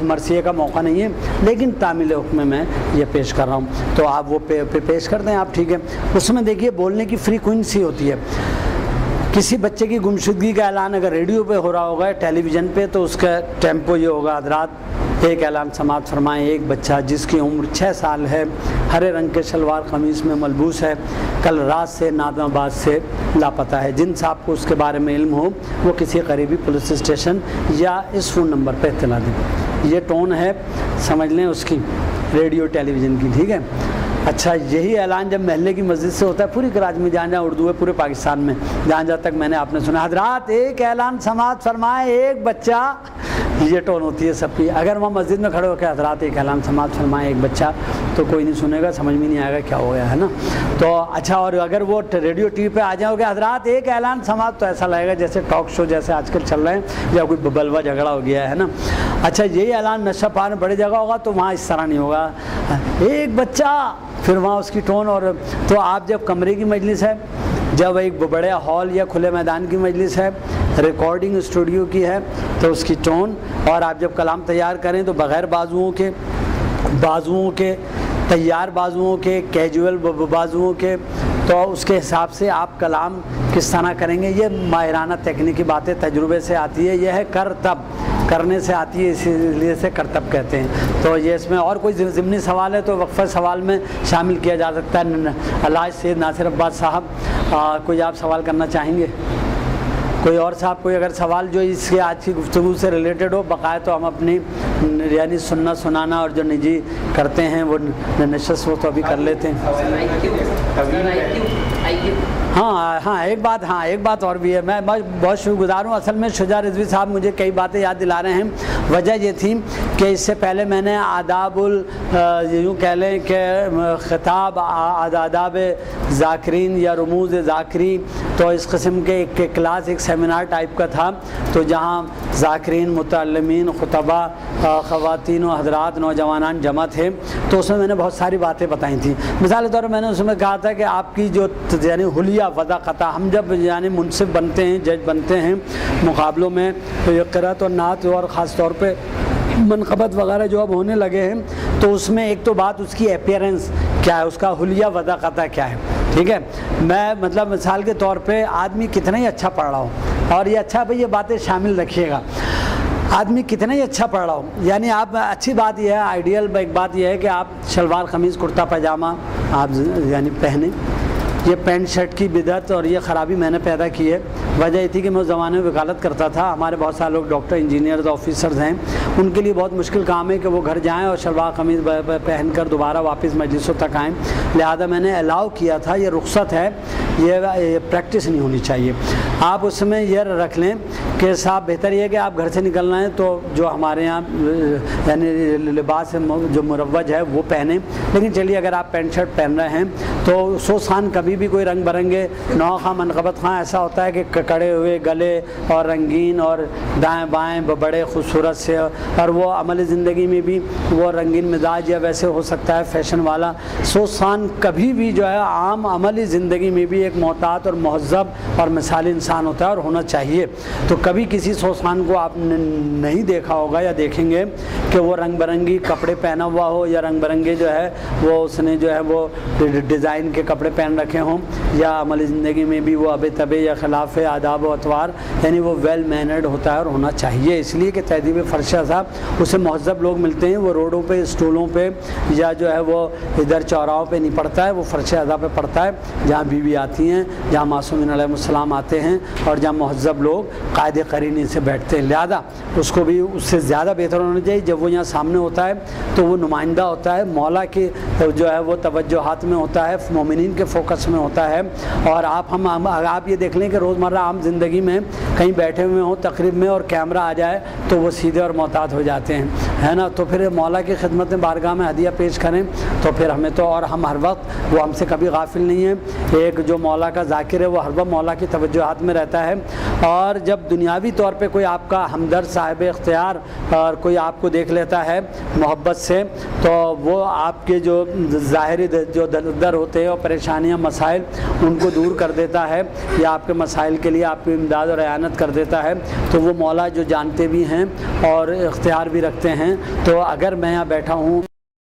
مرثیے کا موقع نہیں ہے، لیکن تعمیل حکم میں یہ پیش کر رہا ہوں، تو آپ وہ پیش کر دیں آپ، ٹھیک ہے۔ اس میں دیکھیے بولنے کی فریکوینسی ہوتی ہے۔ کسی بچے کی گمشدگی کا اعلان اگر ریڈیو پہ ہو رہا ہوگا، ٹیلی ویژن پہ، تو اس کا ٹیمپو یہ ہوگا: حضرات ایک اعلان سماعت فرمائیں، ایک بچہ جس کی عمر 6 سال ہے، ہرے رنگ کے شلوار قمیص میں ملبوس ہے، کل رات سے نادم آباد سے لاپتہ ہے۔ جن صاحب کو اس کے بارے میں علم ہو وہ کسی قریبی پولیس اسٹیشن یا اس فون نمبر پہ اطلاع دیں۔ یہ ٹون ہے، سمجھ لیں اس کی، ریڈیو ٹیلی ویژن کی، ٹھیک ہے۔ اچھا، یہی اعلان جب محلے کی مسجد سے ہوتا ہے، پوری کراچی میں جہاں جہاں اردو ہے، پورے پاکستان میں جہاں تک میں نے آپ نے سنا، حضرات ایک اعلان سماعت فرمائیں، ایک بچہ، یہ ٹون ہوتی ہے سب کی۔ اگر وہاں مسجد میں کھڑے ہو کے حضرات ایک اعلان سماعت فرمائیں، ایک بچہ، تو کوئی نہیں سنے گا، سمجھ میں نہیں آئے گا کیا ہو گیا ہے نا۔ تو اچھا، اور اگر وہ ریڈیو ٹی وی پہ آ جاؤ گے حضرات ایک اعلان سماعت، تو ایسا لگے گا جیسے ٹاک شو جیسے آج کل چل رہے ہیں، یا کوئی بلوا جھگڑا ہو گیا ہے نا۔ اچھا، یہی اعلان نشہ پان بڑی جگہ ہوگا تو وہاں اس طرح نہیں ہوگا، ایک بچہ، پھر وہاں اس کی ٹون۔ اور تو آپ جب کمرے کی مجلس ہے، جب ایک بڑے ہال یا کھلے میدان کی مجلس ہے، ریکارڈنگ اسٹوڈیو کی ہے، تو اس کی ٹون، اور آپ جب کلام تیار کریں تو بغیر بازوؤں کے، تیار بازوؤں کے، کیجول بازوؤں کے، تو اس کے حساب سے آپ کلام کس طرح کریں گے۔ یہ ماہرانہ تکنیکی باتیں تجربے سے آتی ہے، یہ ہے کرتب، کرنے سے آتی ہے، اسی لیے سے کرتب کہتے ہیں۔ تو یہ اس میں اور کوئی ضمنی سوال ہے تو وقفہ سوال میں شامل کیا جا سکتا ہے۔ الحاج سید ناصر عباس صاحب، کوئی آپ سوال کرنا چاہیں گے؟ کوئی اور صاحب کوئی اگر سوال جو اس کے آج کی گفتگو سے ریلیٹڈ ہو، بقایا تو ہم اپنی یعنی سننا سنانا اور جو نجی کرتے ہیں وہ نشست وہ تو ابھی کر لیتے ہیں۔ ہاں ایک بات اور بھی ہے، میں بہت شکر گزار ہوں۔ اصل میں شجاع رضوی صاحب مجھے کئی باتیں یاد دلا رہے ہیں۔ وجہ یہ تھی کہ اس سے پہلے میں نے آداب یوں کہہ لیں کہ خطاب آداب ذاکرین یا رموز ذاکری، تو اس قسم کے ایک کلاس، ایک سیمینار ٹائپ کا تھا، تو جہاں ذاکرین، متعلمین، خطبہ، خواتین و حضرات، نوجوانان جمع تھے، تو اس میں میں نے بہت ساری باتیں بتائی تھیں۔ مثال کے طور پر میں نے اس میں کہا تھا کہ آپ کی جو یعنی حلیہ وضع قطع، ہم جب یعنی منصف بنتے ہیں، جج بنتے ہیں مقابلوں میں، تو یہ قرأت اور نعت اور خاص طور پہ منقبت وغیرہ جو اب ہونے لگے ہیں، تو اس میں ایک تو بات اس کی اپیرنس کیا ہے، اس کا حلیہ وضع قطع کیا ہے، ٹھیک ہے۔ میں مطلب مثال کے طور پہ آدمی کتنا ہی اچھا پڑھ رہا ہو، اور یہ اچھا بھئی یہ باتیں شامل رکھیے گا، آدمی کتنا ہی اچھا پڑھ رہا ہو، یعنی آپ اچھی بات یہ ہے، آئیڈیل ایک بات یہ ہے کہ آپ شلوار قمیض کرتا پاجامہ آپ یعنی پہنیں، یہ پینٹ شرٹ کی بدعت اور یہ خرابی میں نے پیدا کی ہے۔ وجہ یہ تھی کہ میں اس زمانے میں وکالت کرتا تھا، ہمارے بہت سارے لوگ ڈاکٹر، انجینئرز، آفیسرز ہیں، ان کے لیے بہت مشکل کام ہے کہ وہ گھر جائیں اور شلوار قمیض پہن کر دوبارہ واپس مجلسوں تک آئیں، لہذا میں نے الاؤ کیا تھا، یہ رخصت ہے، یہ پریکٹس نہیں ہونی چاہیے۔ آپ اس میں یہ رکھ لیں کہ صاحب بہتر یہ ہے کہ آپ گھر سے نکلنا ہے تو جو ہمارے یہاں یعنی لباس جو مروج ہے وہ پہنیں، لیکن چلیے اگر آپ پینٹ شرٹ پہن رہے ہیں تو سوسان کبھی بھی کوئی رنگ برنگے نوخواں منقبت خواں ایسا ہوتا ہے کہ کڑے ہوئے گلے اور رنگین اور دائیں بائیں بڑے خوبصورت سے، اور وہ عملی زندگی میں بھی وہ رنگین مزاج یا ویسے ہو سکتا ہے فیشن والا، سوسان کبھی بھی جو ہے عام عملی زندگی میں بھی ایک محتاط اور مہذب اور مثالی انسان ہوتا ہے اور ہونا چاہیے۔ تو کبھی کسی سوسان کو آپ نے نہیں دیکھا ہوگا یا دیکھیں گے کہ وہ رنگ برنگی کپڑے پہنا ہوا ہو یا رنگ برنگے جو ہے وہ اس نے جو ہے وہ ڈیزائن کے کپڑے پہن رکھے ہوں، یا عملی زندگی میں بھی وہ ابے تبے یا خلاف آداب و اطوار، یعنی وہ ویل مینرڈ ہوتا ہے اور ہونا چاہیے، اس لیے کہ تہذیب فرشہ صاحب اسے مہذب لوگ ملتے ہیں، وہ روڈوں پہ اسٹولوں پہ یا جو ہے وہ ادھر چوراہوں پہ نہیں پڑتا ہے، وہ فرش اعضاء پہ پڑتا ہے جہاں بیوی آتی ہیں، جہاں معصومین علیہ السلام آتے ہیں اور جہاں مہذب لوگ قائد قرینی سے بیٹھتے ہیں، لہذا اس کو بھی اس سے زیادہ بہتر ہونا چاہیے۔ جب وہ یہاں سامنے ہوتا ہے تو وہ نمائندہ ہوتا ہے، مولا کی جو ہے وہ توجہات میں ہوتا ہے، مومنین کے فوکس میں ہوتا ہے، اور آپ یہ دیکھ لیں کہ روزمرہ عام زندگی میں کہیں بیٹھے ہوئے ہوں تقریب میں اور کیمرہ آ جائے تو وہ سیدھے اور محتاط ہو جاتے ہیں، ہے نا، تو پھر مولا کی خدمت میں بارگاہ میں ہدیہ پیش کریں تو پھر ہمیں تو، اور ہم ہر وقت وہ ہم سے کبھی غافل نہیں ہیں، ایک جو مولا کا ذاکر ہے وہ ہر وقت مولا کی توجہات میں رہتا ہے، اور جب دنیاوی طور پہ کوئی آپ کا ہمدرد صاحب اختیار اور کوئی آپ کو دیکھ لیتا ہے محبت سے تو وہ آپ کے جو ظاہری جو در ہوتے ہیں اور پریشانیاں مسائل ان کو دور کر دیتا ہے یا آپ کے مسائل کے لیے آپ کی امداد اور اعانت کر دیتا ہے، تو وہ مولا جو جانتے بھی ہیں اور اختیار بھی رکھتے ہیں، تو اگر میں یہاں بیٹھا ہوں